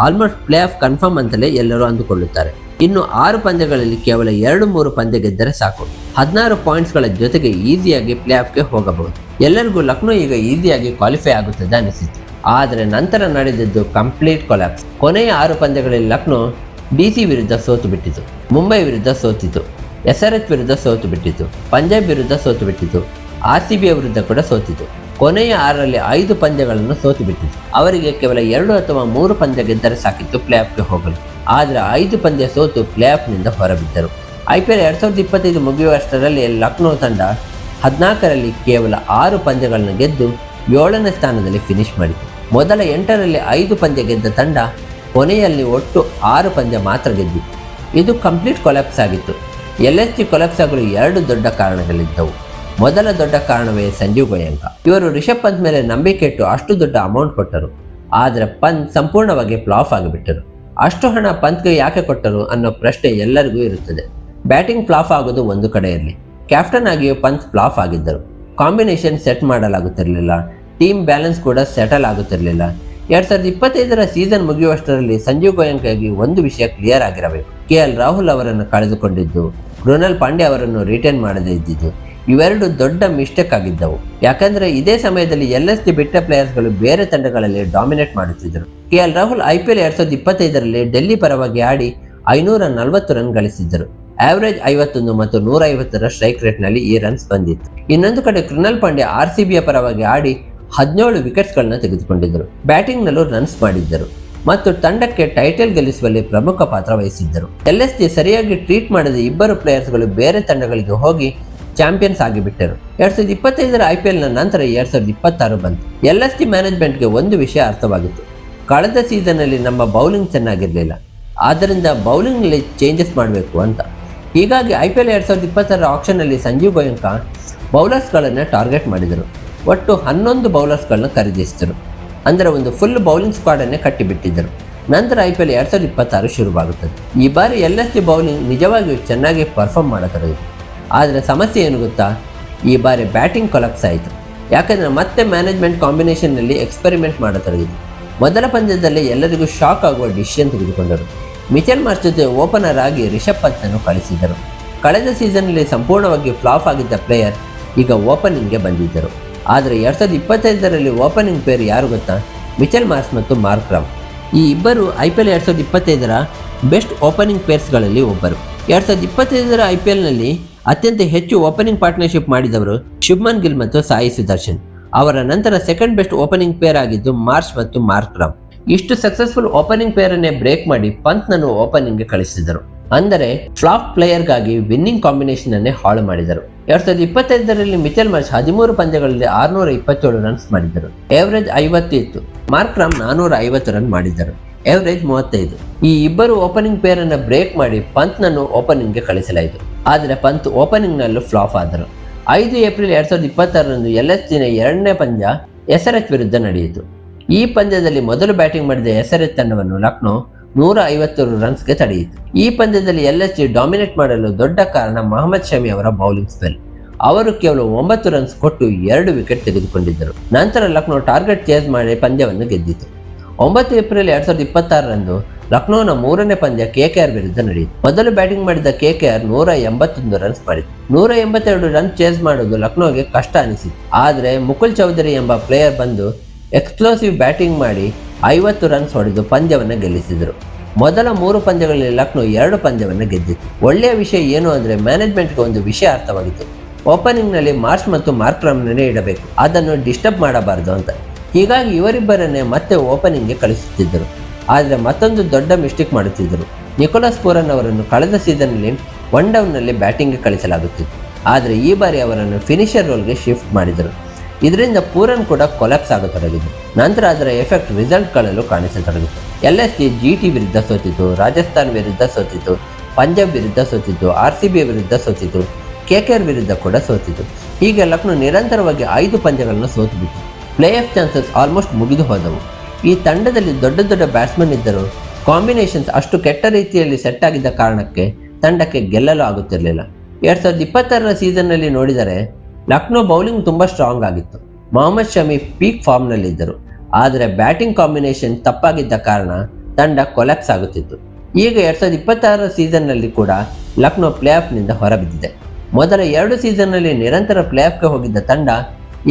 ಆಲ್ಮೋಸ್ಟ್ ಪ್ಲೇ ಆಫ್ ಕನ್ಫರ್ಮ್ ಅಂತಲೇ ಎಲ್ಲರೂ ಅಂದುಕೊಳ್ಳುತ್ತಾರೆ. ಇನ್ನು 6 ಪಂದ್ಯಗಳಲ್ಲಿ ಕೇವಲ 2-3 ಪಂದ್ಯ ಗೆದ್ದರೆ ಸಾಕು, 16 ಪಾಯಿಂಟ್ಸ್ಗಳ ಜೊತೆಗೆ ಈಸಿಯಾಗಿ ಪ್ಲೇ ಆಫ್ಗೆ ಹೋಗಬಹುದು. ಎಲ್ಲರಿಗೂ ಲಕ್ನೋ ಈಗ ಈಸಿಯಾಗಿ ಕ್ವಾಲಿಫೈ ಆಗುತ್ತದೆ ಅನಿಸಿತು. ಆದರೆ ನಂತರ ನಡೆದಿದ್ದು ಕಂಪ್ಲೀಟ್ ಕೊಲ್ಯಾಪ್ಸ್. ಕೊನೆಯ 6 ಪಂದ್ಯಗಳಲ್ಲಿ ಲಕ್ನೋ DC ವಿರುದ್ಧ ಸೋತು ಬಿಟ್ಟಿತು, ಮುಂಬೈ ವಿರುದ್ಧ ಸೋತಿತು, SRH ವಿರುದ್ಧ ಸೋತು ಬಿಟ್ಟಿತು, ಪಂಜಾಬ್ ವಿರುದ್ಧ ಸೋತು ಬಿಟ್ಟಿತು, RCB ವಿರುದ್ಧ ಕೂಡ ಸೋತಿತು. ಕೊನೆಯ 6ರಲ್ಲಿ 5 ಪಂದ್ಯಗಳನ್ನು ಸೋತು ಬಿಟ್ಟಿತು. ಅವರಿಗೆ ಕೇವಲ 2 ಅಥವಾ 3 ಪಂದ್ಯ ಗೆದ್ದರೆ ಸಾಕಿತ್ತು ಪ್ಲೇ ಆಫ್ಗೆ ಹೋಗಲು. ಆದರೆ 5 ಪಂದ್ಯ ಸೋತು ಪ್ಲೇ ಆಫ್ನಿಂದ ಹೊರಬಿದ್ದರು. IPL 2025 ಮುಗಿಯುವಷ್ಟರಲ್ಲಿ ಲಕ್ನೋ ತಂಡ 14ರಲ್ಲಿ ಕೇವಲ 6 ಪಂದ್ಯಗಳನ್ನು ಗೆದ್ದು 7ನೇ ಸ್ಥಾನದಲ್ಲಿ ಫಿನಿಶ್ ಮಾಡಿತು. ಮೊದಲ 8ರಲ್ಲಿ 5 ಪಂದ್ಯ ಗೆದ್ದ ತಂಡ ಕೊನೆಯಲ್ಲಿ ಒಟ್ಟು 6 ಪಂದ್ಯ ಮಾತ್ರ ಗೆದ್ದಿತ್ತು. ಇದು ಕಂಪ್ಲೀಟ್ ಕೊಲ್ಯಾಪ್ಸ್ ಆಗಿತ್ತು. LSG ಕೊಲ್ಯಾಪ್ಸ್ ಆಗಲು 2 ದೊಡ್ಡ ಕಾರಣಗಳಿದ್ದವು. ಮೊದಲ ದೊಡ್ಡ ಕಾರಣವೇ ಸಂಜೀವ್ ಗೋಯಂಕ. ಇವರು ರಿಷಬ್ ಪಂತ್ ಮೇಲೆ ನಂಬಿಕೆ ಇಟ್ಟು ಅಷ್ಟು ದೊಡ್ಡ ಅಮೌಂಟ್ ಕೊಟ್ಟರು, ಆದರೆ ಪಂತ್ ಸಂಪೂರ್ಣವಾಗಿ ಫ್ಲಾಪ್ ಆಗಿಬಿಟ್ಟರು. ಅಷ್ಟು ಹಣ ಪಂತ್ಗೆ ಯಾಕೆ ಕೊಟ್ಟರು ಅನ್ನೋ ಪ್ರಶ್ನೆ ಎಲ್ಲರಿಗೂ ಇರುತ್ತದೆ. ಬ್ಯಾಟಿಂಗ್ ಫ್ಲಾಪ್ ಆಗೋದು ಒಂದು ಕಡೆ ಇರಲಿ, ಕ್ಯಾಪ್ಟನ್ ಆಗಿಯೂ ಪಂತ್ ಫ್ಲಾಪ್ ಆಗಿದ್ದರು. ಕಾಂಬಿನೇಷನ್ ಸೆಟ್ ಮಾಡಲಾಗುತ್ತಿರಲಿಲ್ಲ, ಟೀಮ್ ಬ್ಯಾಲೆನ್ಸ್ ಕೂಡ ಸೆಟಲ್ ಆಗುತ್ತಿರಲಿಲ್ಲ. 2025ರ ಸೀಸನ್ ಮುಗಿಯುವಷ್ಟರಲ್ಲಿ ಸಂಜು ಗೋಯಂಕಾಗೆ ಒಂದು ವಿಷಯ ಕ್ಲಿಯರ್ ಆಗಿರಬೇಕು. KL ರಾಹುಲ್ ಅವರನ್ನು ಕಳೆದುಕೊಂಡಿದ್ದು, ಕೃಣಾಲ್ ಪಾಂಡ್ಯ ಅವರನ್ನು ರಿಟೈನ್ ಮಾಡದೇ ಇದ್ದಿದ್ದು ಇವೆರಡು ದೊಡ್ಡ ಮಿಸ್ಟೇಕ್ ಆಗಿದ್ದವು. ಯಾಕಂದ್ರೆ ಇದೇ ಸಮಯದಲ್ಲಿ LSG ಬಿಟ್ಟ ಪ್ಲೇಯರ್ಸ್ಗಳು ಬೇರೆ ತಂಡಗಳಲ್ಲಿ ಡಾಮಿನೇಟ್ ಮಾಡುತ್ತಿದ್ದರು. KL ರಾಹುಲ್ IPL 2025ರಲ್ಲಿ ಡೆಲ್ಲಿ ಪರವಾಗಿ ಆಡಿ 540 ರನ್ ಗಳಿಸಿದ್ದರು. ಆವರೇಜ್ 51 ಮತ್ತು 150ರ ಸ್ಟ್ರೈಕ್ ರೇಟ್ನಲ್ಲಿ ಈ ರನ್ಸ್ ಬಂದಿತ್ತು. ಇನ್ನೊಂದು ಕಡೆ ಕೃಣಾಲ್ ಪಾಂಡ್ಯ RCBಯ ಪರವಾಗಿ ಆಡಿ 17 ವಿಕೆಟ್ಸ್ಗಳನ್ನ ತೆಗೆದುಕೊಂಡಿದ್ದರು. ಬ್ಯಾಟಿಂಗ್ನಲ್ಲೂ ರನ್ಸ್ ಮಾಡಿದ್ದರು ಮತ್ತು ತಂಡಕ್ಕೆ ಟೈಟಲ್ ಗೆಲ್ಲಿಸುವಲ್ಲಿ ಪ್ರಮುಖ ಪಾತ್ರ ವಹಿಸಿದ್ದರು. LSG ಸರಿಯಾಗಿ ಟ್ರೀಟ್ ಮಾಡದ ಇಬ್ಬರು ಪ್ಲೇಯರ್ಸ್ಗಳು ಬೇರೆ ತಂಡಗಳಿಗೆ ಹೋಗಿ ಚಾಂಪಿಯನ್ಸ್ ಆಗಿಬಿಟ್ಟರು. 2025ರ IPLನ ನಂತರ 2026 ಬಂತು. LSG ಮ್ಯಾನೇಜ್ಮೆಂಟ್ಗೆ ಒಂದು ವಿಷಯ ಅರ್ಥವಾಗಿತ್ತು, ಕಳೆದ ಸೀಸನ್ನಲ್ಲಿ ನಮ್ಮ ಬೌಲಿಂಗ್ ಚೆನ್ನಾಗಿರಲಿಲ್ಲ, ಆದ್ದರಿಂದ ಬೌಲಿಂಗ್ನಲ್ಲಿ ಚೇಂಜಸ್ ಮಾಡಬೇಕು ಅಂತ. ಹೀಗಾಗಿ IPL 2026ರ ಆಕ್ಷನ್ನಲ್ಲಿ ಸಂಜೀವ್ ಗೋಯಂಕಾ ಬೌಲರ್ಸ್ಗಳನ್ನು ಟಾರ್ಗೆಟ್ ಮಾಡಿದರು. ಒಟ್ಟು 11 ಬೌಲರ್ಸ್ಗಳನ್ನ ಖರೀದಿಸಿದರು. ಅಂದರೆ ಒಂದು ಫುಲ್ ಬೌಲಿಂಗ್ ಸ್ಕ್ವಾಡನ್ನೇ ಕಟ್ಟಿಬಿಟ್ಟಿದ್ದರು. ನಂತರ IPL 2026 ಶುರುವಾಗುತ್ತದೆ. ಈ ಬಾರಿ LSG ಬೌಲಿಂಗ್ ನಿಜವಾಗಿಯೂ ಚೆನ್ನಾಗಿ ಪರ್ಫಾರ್ಮ್ ಮಾಡತೊಡಗಿತು. ಆದರೆ ಸಮಸ್ಯೆ ಏನು ಗೊತ್ತಾ, ಈ ಬಾರಿ ಬ್ಯಾಟಿಂಗ್ ಕೊಲಾಪ್ಸ್ ಆಯಿತು. ಯಾಕಂದರೆ ಮತ್ತೆ ಮ್ಯಾನೇಜ್ಮೆಂಟ್ ಕಾಂಬಿನೇಷನ್ನಲ್ಲಿ ಎಕ್ಸ್ಪೆರಿಮೆಂಟ್ ಮಾಡತೊಡಗಿತು. ಮೊದಲ ಪಂದ್ಯದಲ್ಲೇ ಎಲ್ಲರಿಗೂ ಶಾಕ್ ಆಗುವ ಡಿಸಿಷನ್ ತೆಗೆದುಕೊಂಡರು. ಮಿಚೆಲ್ ಮಾರ್ಷ್ ಜೊತೆ ಓಪನರ್ ಆಗಿ ರಿಷಬ್ ಪಂತನ್ನು ಕಳಿಸಿದರು. ಕಳೆದ ಸೀಸನ್ನಲ್ಲಿ ಸಂಪೂರ್ಣವಾಗಿ ಫ್ಲಾಪ್ ಆಗಿದ್ದ ಪ್ಲೇಯರ್ ಈಗ ಓಪನಿಂಗ್ಗೆ ಬಂದಿದ್ದರು. ಆದರೆ 2025ರಲ್ಲಿ ಓಪನಿಂಗ್ ಪೇರ್ ಯಾರು ಗೊತ್ತಾ, ಮಿಚೆಲ್ ಮಾರ್ಷ್ ಮತ್ತು ಮಾರ್ಕ್ರಮ್. ಈ ಇಬ್ಬರು IPL 2025ರ ಬೆಸ್ಟ್ ಓಪನಿಂಗ್ ಪೇರ್ಸ್ಗಳಲ್ಲಿ ಒಬ್ಬರು. 2025ರ IPLನಲ್ಲಿ ಅತ್ಯಂತ ಹೆಚ್ಚು ಓಪನಿಂಗ್ ಪಾರ್ಟ್ನರ್ಶಿಪ್ ಮಾಡಿದವರು ಶುಭ್ಮನ್ ಗಿಲ್ ಮತ್ತು ಸಾಯಿ ಸುದರ್ಶನ್. ಅವರ ನಂತರ ಸೆಕೆಂಡ್ ಬೆಸ್ಟ್ ಓಪನಿಂಗ್ ಪೇರ್ ಆಗಿದ್ದು ಮಾರ್ಷ್ ಮತ್ತು ಮಾರ್ಕ್ರಮ್. ಇಷ್ಟು ಸಕ್ಸಸ್ಫುಲ್ ಓಪನಿಂಗ್ ಪೇರನ್ನೇ ಬ್ರೇಕ್ ಮಾಡಿ ಪಂತ್ನನ್ನು ಓಪನಿಂಗ್ಗೆ ಕಳಿಸಿದರು. ಅಂದರೆ ಫ್ಲಾಪ್ ಪ್ಲೇಯರ್ಗಾಗಿ ವಿನ್ನಿಂಗ್ ಕಾಂಬಿನೇಷನ್ ಅನ್ನೇ ಹಾಳು ಮಾಡಿದರು. 2025ರಲ್ಲಿ ಮಿಚೆಲ್ ಮಾರ್ಷ್ 13 ಪಂದ್ಯಗಳಲ್ಲಿ 627 ರನ್ಸ್ ಮಾಡಿದ್ದರು. ಎವರೇಜ್ 50 ಇತ್ತು. ಮಾರ್ಕ್ರಮ್ 450 ರನ್ ಮಾಡಿದ್ದರು. ಎವರೇಜ್ 35. ಈ ಇಬ್ಬರು ಓಪನಿಂಗ್ ಪೇರನ್ನು ಬ್ರೇಕ್ ಮಾಡಿ ಪಂತ್ನನ್ನು ಓಪನಿಂಗ್ಗೆ ಕಳಿಸಲಾಯಿತು. ಆದರೆ ಪಂತ್ ಓಪನಿಂಗ್ನಲ್ಲೂ ಫ್ಲಾಪ್ ಆದರು. 5 ಏಪ್ರಿಲ್ 2026ರಂದು LSGನ ಎರಡನೇ ಪಂದ್ಯ SRH ವಿರುದ್ಧ ನಡೆಯಿತು. ಈ ಪಂದ್ಯದಲ್ಲಿ ಮೊದಲು ಬ್ಯಾಟಿಂಗ್ ಮಾಡಿದ SRH ತಂಡವನ್ನು ಲಕ್ನೋ 150 ರನ್ಸ್ಗೆ ತಡೆಯಿತು. ಈ ಪಂದ್ಯದಲ್ಲಿ LSG ಡಾಮಿನೇಟ್ ಮಾಡಲು ದೊಡ್ಡ ಕಾರಣ ಮೊಹಮ್ಮದ್ ಶಮಿ ಅವರ ಬೌಲಿಂಗ್ ಸ್ಪೆಲ್. ಅವರು ಕೇವಲ 9 ರನ್ಸ್ ಕೊಟ್ಟು 2 ವಿಕೆಟ್ ತೆಗೆದುಕೊಂಡಿದ್ದರು. ನಂತರ ಲಕ್ನೋ ಟಾರ್ಗೆಟ್ ಚೇಸ್ ಮಾಡಿ ಪಂದ್ಯವನ್ನು ಗೆದ್ದಿತು. 9 ಏಪ್ರಿಲ್ 2026ರಂದು ಲಕ್ನೋನ ಮೂರನೇ ಪಂದ್ಯ KKR ವಿರುದ್ಧ ನಡೆಯಿತು. ಮೊದಲು ಬ್ಯಾಟಿಂಗ್ ಮಾಡಿದ KKR 181 ರನ್ಸ್ ಮಾಡಿತು. 182 ರನ್ ಚೇಸ್ ಮಾಡೋದು ಲಕ್ನೋಗೆ ಕಷ್ಟ ಅನಿಸಿತು. ಆದರೆ ಮುಕುಲ್ ಚೌಧರಿ ಎಂಬ ಪ್ಲೇಯರ್ ಬಂದು ಎಕ್ಸ್ಪ್ಲೋಸಿವ್ ಬ್ಯಾಟಿಂಗ್ ಮಾಡಿ 50 ರನ್ಸ್ ಹೊಡೆದು ಪಂದ್ಯವನ್ನು ಗೆಲ್ಲಿಸಿದರು. ಮೊದಲ 3 ಪಂದ್ಯಗಳಲ್ಲಿ ಲಕ್ನೋ 2 ಪಂದ್ಯವನ್ನು ಗೆದ್ದಿತ್ತು. ಒಳ್ಳೆಯ ವಿಷಯ ಏನು ಅಂದರೆ ಮ್ಯಾನೇಜ್ಮೆಂಟ್ಗೆ ಒಂದು ವಿಷಯ ಅರ್ಥವಾಗಿತ್ತು, ಓಪನಿಂಗ್ನಲ್ಲಿ ಮಾರ್ಷ್ ಮತ್ತು ಮಾರ್ಕ್ರಮ್ನೇ ಇಡಬೇಕು, ಅದನ್ನು ಡಿಸ್ಟರ್ಬ್ ಮಾಡಬಾರದು ಅಂತ. ಹೀಗಾಗಿ ಇವರಿಬ್ಬರನ್ನೇ ಮತ್ತೆ ಓಪನಿಂಗ್ಗೆ ಕಳಿಸುತ್ತಿದ್ದರು. ಆದರೆ ಮತ್ತೊಂದು ದೊಡ್ಡ ಮಿಸ್ಟೇಕ್ ಮಾಡುತ್ತಿದ್ದರು. ನಿಕೋಲಸ್ ಪೂರನ್ ಅವರನ್ನು ಕಳೆದ ಸೀಸನ್ನಲ್ಲಿ ಒನ್ ಡೌನ್ನಲ್ಲಿ ಬ್ಯಾಟಿಂಗ್ಗೆ ಕಳಿಸಲಾಗುತ್ತಿತ್ತು. ಆದರೆ ಈ ಬಾರಿ ಅವರನ್ನು ಫಿನಿಷರ್ ರೋಲ್ಗೆ ಶಿಫ್ಟ್ ಮಾಡಿದರು. ಇದರಿಂದ ಪೂರನ್ ಕೂಡ ಕೊಲಾಪ್ಸ್ ಆಗತೊಡಗಿತು. ನಂತರ ಅದರ ಎಫೆಕ್ಟ್ ರಿಸಲ್ಟ್ಗಳಲ್ಲೂ ಕಾಣಿಸತೊಡಗಿತು. LSG GT ವಿರುದ್ಧ ಸೋತಿತು, ರಾಜಸ್ಥಾನ್ ವಿರುದ್ಧ ಸೋತಿತು, ಪಂಜಾಬ್ ವಿರುದ್ಧ ಸೋತಿತು, RCB ವಿರುದ್ಧ ಸೋತಿತು, KKR ವಿರುದ್ಧ ಕೂಡ ಸೋತಿತು. ಹೀಗೆ ಲಕ್ನೋ ನಿರಂತರವಾಗಿ 5 ಪಂದ್ಯಗಳನ್ನು ಸೋತುಬಿಟ್ಟು ಪ್ಲೇ ಆಫ್ ಚಾನ್ಸಸ್ ಆಲ್ಮೋಸ್ಟ್ ಮುಗಿದು ಹೋದವು. ಈ ತಂಡದಲ್ಲಿ ದೊಡ್ಡ ದೊಡ್ಡ ಬ್ಯಾಟ್ಸ್ಮನ್ ಇದ್ದರು. ಕಾಂಬಿನೇಷನ್ಸ್ ಅಷ್ಟು ಕೆಟ್ಟ ರೀತಿಯಲ್ಲಿ ಸೆಟ್ ಆಗಿದ್ದ ಕಾರಣಕ್ಕೆ ತಂಡಕ್ಕೆ ಗೆಲ್ಲಲು ಆಗುತ್ತಿರಲಿಲ್ಲ. 2026ರ ಸೀಸನ್ನಲ್ಲಿ ನೋಡಿದರೆ ಲಕ್ನೋ ಬೌಲಿಂಗ್ ತುಂಬ ಸ್ಟ್ರಾಂಗ್ ಆಗಿತ್ತು. ಮೊಹಮ್ಮದ್ ಶಮಿ ಪೀಕ್ ಫಾರ್ಮ್ನಲ್ಲಿದ್ದರು. ಆದರೆ ಬ್ಯಾಟಿಂಗ್ ಕಾಂಬಿನೇಷನ್ ತಪ್ಪಾಗಿದ್ದ ಕಾರಣ ತಂಡ ಕೊಲಾಪ್ಸ್ ಆಗುತ್ತಿತ್ತು. ಈಗ 2026ರ ಸೀಸನ್ನಲ್ಲಿ ಕೂಡ ಲಕ್ನೋ ಪ್ಲೇ ಆಫ್ನಿಂದ ಹೊರಬಿದ್ದಿದೆ. ಮೊದಲ 2 ಸೀಸನ್ನಲ್ಲಿ ನಿರಂತರ ಪ್ಲೇ ಆಫ್ಗೆ ಹೋಗಿದ್ದ ತಂಡ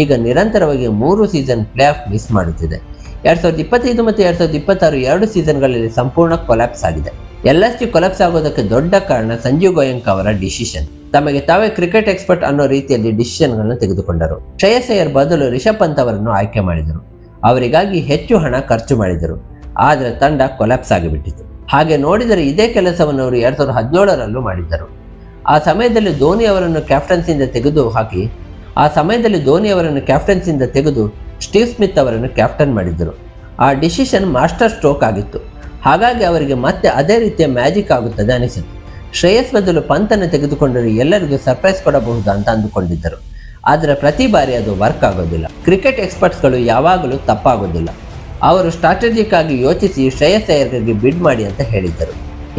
ಈಗ ನಿರಂತರವಾಗಿ 3 ಸೀಸನ್ ಪ್ಲೇ ಆಫ್ ಮಿಸ್ ಮಾಡುತ್ತಿದೆ. 2025 ಮತ್ತು 2026 2 ಸೀಸನ್ಗಳಲ್ಲಿ ಸಂಪೂರ್ಣ ಕೊಲಾಪ್ಸ್ ಆಗಿದೆ. LSG ಕೊಲಾಪ್ಸ್ ಆಗೋದಕ್ಕೆ ದೊಡ್ಡ ಕಾರಣ ಸಂಜೀವ್ ಗೋಯಂಕಾ ಅವರ ಡಿಸಿಷನ್. ತಮಗೆ ತಾವೇ ಕ್ರಿಕೆಟ್ ಎಕ್ಸ್ಪರ್ಟ್ ಅನ್ನೋ ರೀತಿಯಲ್ಲಿ ಡಿಸಿಷನ್ಗಳನ್ನು ತೆಗೆದುಕೊಂಡರು. ಶ್ರೇಯಸ್ ಅಯ್ಯರ್ ಬದಲು ರಿಷಬ್ ಪಂತ್ ಅವರನ್ನು ಆಯ್ಕೆ ಮಾಡಿದರು. ಅವರಿಗಾಗಿ ಹೆಚ್ಚು ಹಣ ಖರ್ಚು ಮಾಡಿದರು. ಆದರೆ ತಂಡ ಕೊಲಾಪ್ಸ್ ಆಗಿಬಿಟ್ಟಿತು. ಹಾಗೆ ನೋಡಿದರೆ ಇದೇ ಕೆಲಸವನ್ನು ಅವರು 2017ರಲ್ಲೂ ಮಾಡಿದ್ದರು. ಆ ಸಮಯದಲ್ಲಿ ಧೋನಿ ಅವರನ್ನು ಕ್ಯಾಪ್ಟನ್ಸಿಯಿಂದ ತೆಗೆದು ಸ್ಟೀವ್ ಸ್ಮಿತ್ ಅವರನ್ನು ಕ್ಯಾಪ್ಟನ್ ಮಾಡಿದ್ದರು. ಆ ಡಿಸಿಷನ್ ಮಾಸ್ಟರ್ ಸ್ಟ್ರೋಕ್ ಆಗಿತ್ತು. ಹಾಗಾಗಿ ಅವರಿಗೆ ಮತ್ತೆ ಅದೇ ರೀತಿಯ ಮ್ಯಾಜಿಕ್ ಆಗುತ್ತದೆ ಅನಿಸಿತು. ಶ್ರೇಯಸ್ ಬದಲು ಪಂತನ್ನು ತೆಗೆದುಕೊಂಡರೆ ಎಲ್ಲರಿಗೂ ಸರ್ಪ್ರೈಸ್ ಕೊಡಬಹುದು ಅಂತ ಅಂದುಕೊಂಡಿದ್ದರು. ಆದರೆ ಪ್ರತಿ ಬಾರಿ ಅದು ವರ್ಕ್ ಆಗೋದಿಲ್ಲ. ಕ್ರಿಕೆಟ್ ಎಕ್ಸ್ಪರ್ಟ್ಸ್ಗಳು ಯಾವಾಗಲೂ ತಪ್ಪಾಗೋದಿಲ್ಲ. ಅವರು ಸ್ಟ್ರಾಟಜಿಕ್ ಆಗಿ ಯೋಚಿಸಿ ಶ್ರೇಯಸ್ ಅಯ್ಯರ್ಗೆ ಬಿಡ್ ಮಾಡಿ ಅಂತ ಹೇಳಿದ್ದರು.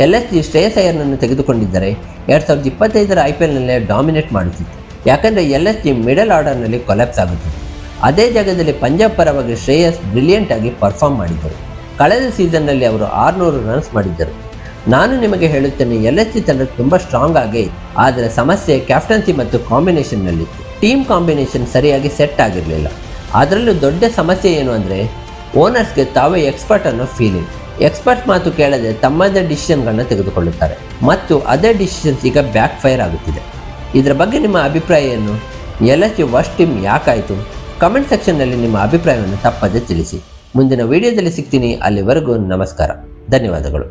LSG ಶ್ರೇಯಸ್ ಅಯ್ಯರ್ನನ್ನು ತೆಗೆದುಕೊಂಡಿದ್ದರೆ 2025ರ IPLನಲ್ಲೇ ಡಾಮಿನೇಟ್ ಮಾಡುತ್ತಿತ್ತು. ಯಾಕಂದರೆ LSG ಮಿಡಲ್ ಆರ್ಡರ್ನಲ್ಲಿ ಕೊಲ್ಯಾಪ್ಸ್ ಆಗುತ್ತಿತ್ತು. ಅದೇ ಜಾಗದಲ್ಲಿ ಪಂಜಾಬ್ ಪರವಾಗಿ ಶ್ರೇಯಸ್ ಬ್ರಿಲಿಯಂಟ್ ಆಗಿ ಪರ್ಫಾರ್ಮ್ ಮಾಡಿದ್ದರು. ಕಳೆದ ಸೀಸನ್ನಲ್ಲಿ ಅವರು 600 ರನ್ಸ್ ಮಾಡಿದ್ದರು. ನಾನು ನಿಮಗೆ ಹೇಳುತ್ತೇನೆ, LSG ತಂಡ ತುಂಬ ಸ್ಟ್ರಾಂಗ್ ಆಗೇ ಇತ್ತು. ಆದರೆ ಸಮಸ್ಯೆ ಕ್ಯಾಪ್ಟನ್ಸಿ ಮತ್ತು ಕಾಂಬಿನೇಷನ್ನಲ್ಲಿತ್ತು. ಟೀಮ್ ಕಾಂಬಿನೇಷನ್ ಸರಿಯಾಗಿ ಸೆಟ್ ಆಗಿರಲಿಲ್ಲ. ಅದರಲ್ಲೂ ದೊಡ್ಡ ಸಮಸ್ಯೆ ಏನು ಅಂದರೆ ಓನರ್ಸ್ಗೆ ತಾವೇ ಎಕ್ಸ್ಪರ್ಟ್ ಅನ್ನೋ ಫೀಲಿಂಗ್. ಎಕ್ಸ್ಪರ್ಟ್ ಮಾತು ಕೇಳದೆ ತಮ್ಮದೇ ಡಿಸಿಷನ್ಗಳನ್ನ ತೆಗೆದುಕೊಳ್ಳುತ್ತಾರೆ ಮತ್ತು ಅದೇ ಡಿಸಿಷನ್ಸ್ ಈಗ ಬ್ಯಾಕ್ ಫೈರ್ ಆಗುತ್ತಿದೆ. ಇದರ ಬಗ್ಗೆ ನಿಮ್ಮ ಅಭಿಪ್ರಾಯ ಏನು? LSG ವರ್ಸ್ಟ್ ಟೀಮ್ ಯಾಕಾಯಿತು? ಕಮೆಂಟ್ ಸೆಕ್ಷನ್ನಲ್ಲಿ ನಿಮ್ಮ ಅಭಿಪ್ರಾಯವನ್ನು ತಪ್ಪದೇ ತಿಳಿಸಿ. ಮುಂದಿನ ವಿಡಿಯೋದಲ್ಲಿ ಸಿಗ್ತೀನಿ. ಅಲ್ಲಿವರೆಗೂ ನಮಸ್ಕಾರ, ಧನ್ಯವಾದಗಳು.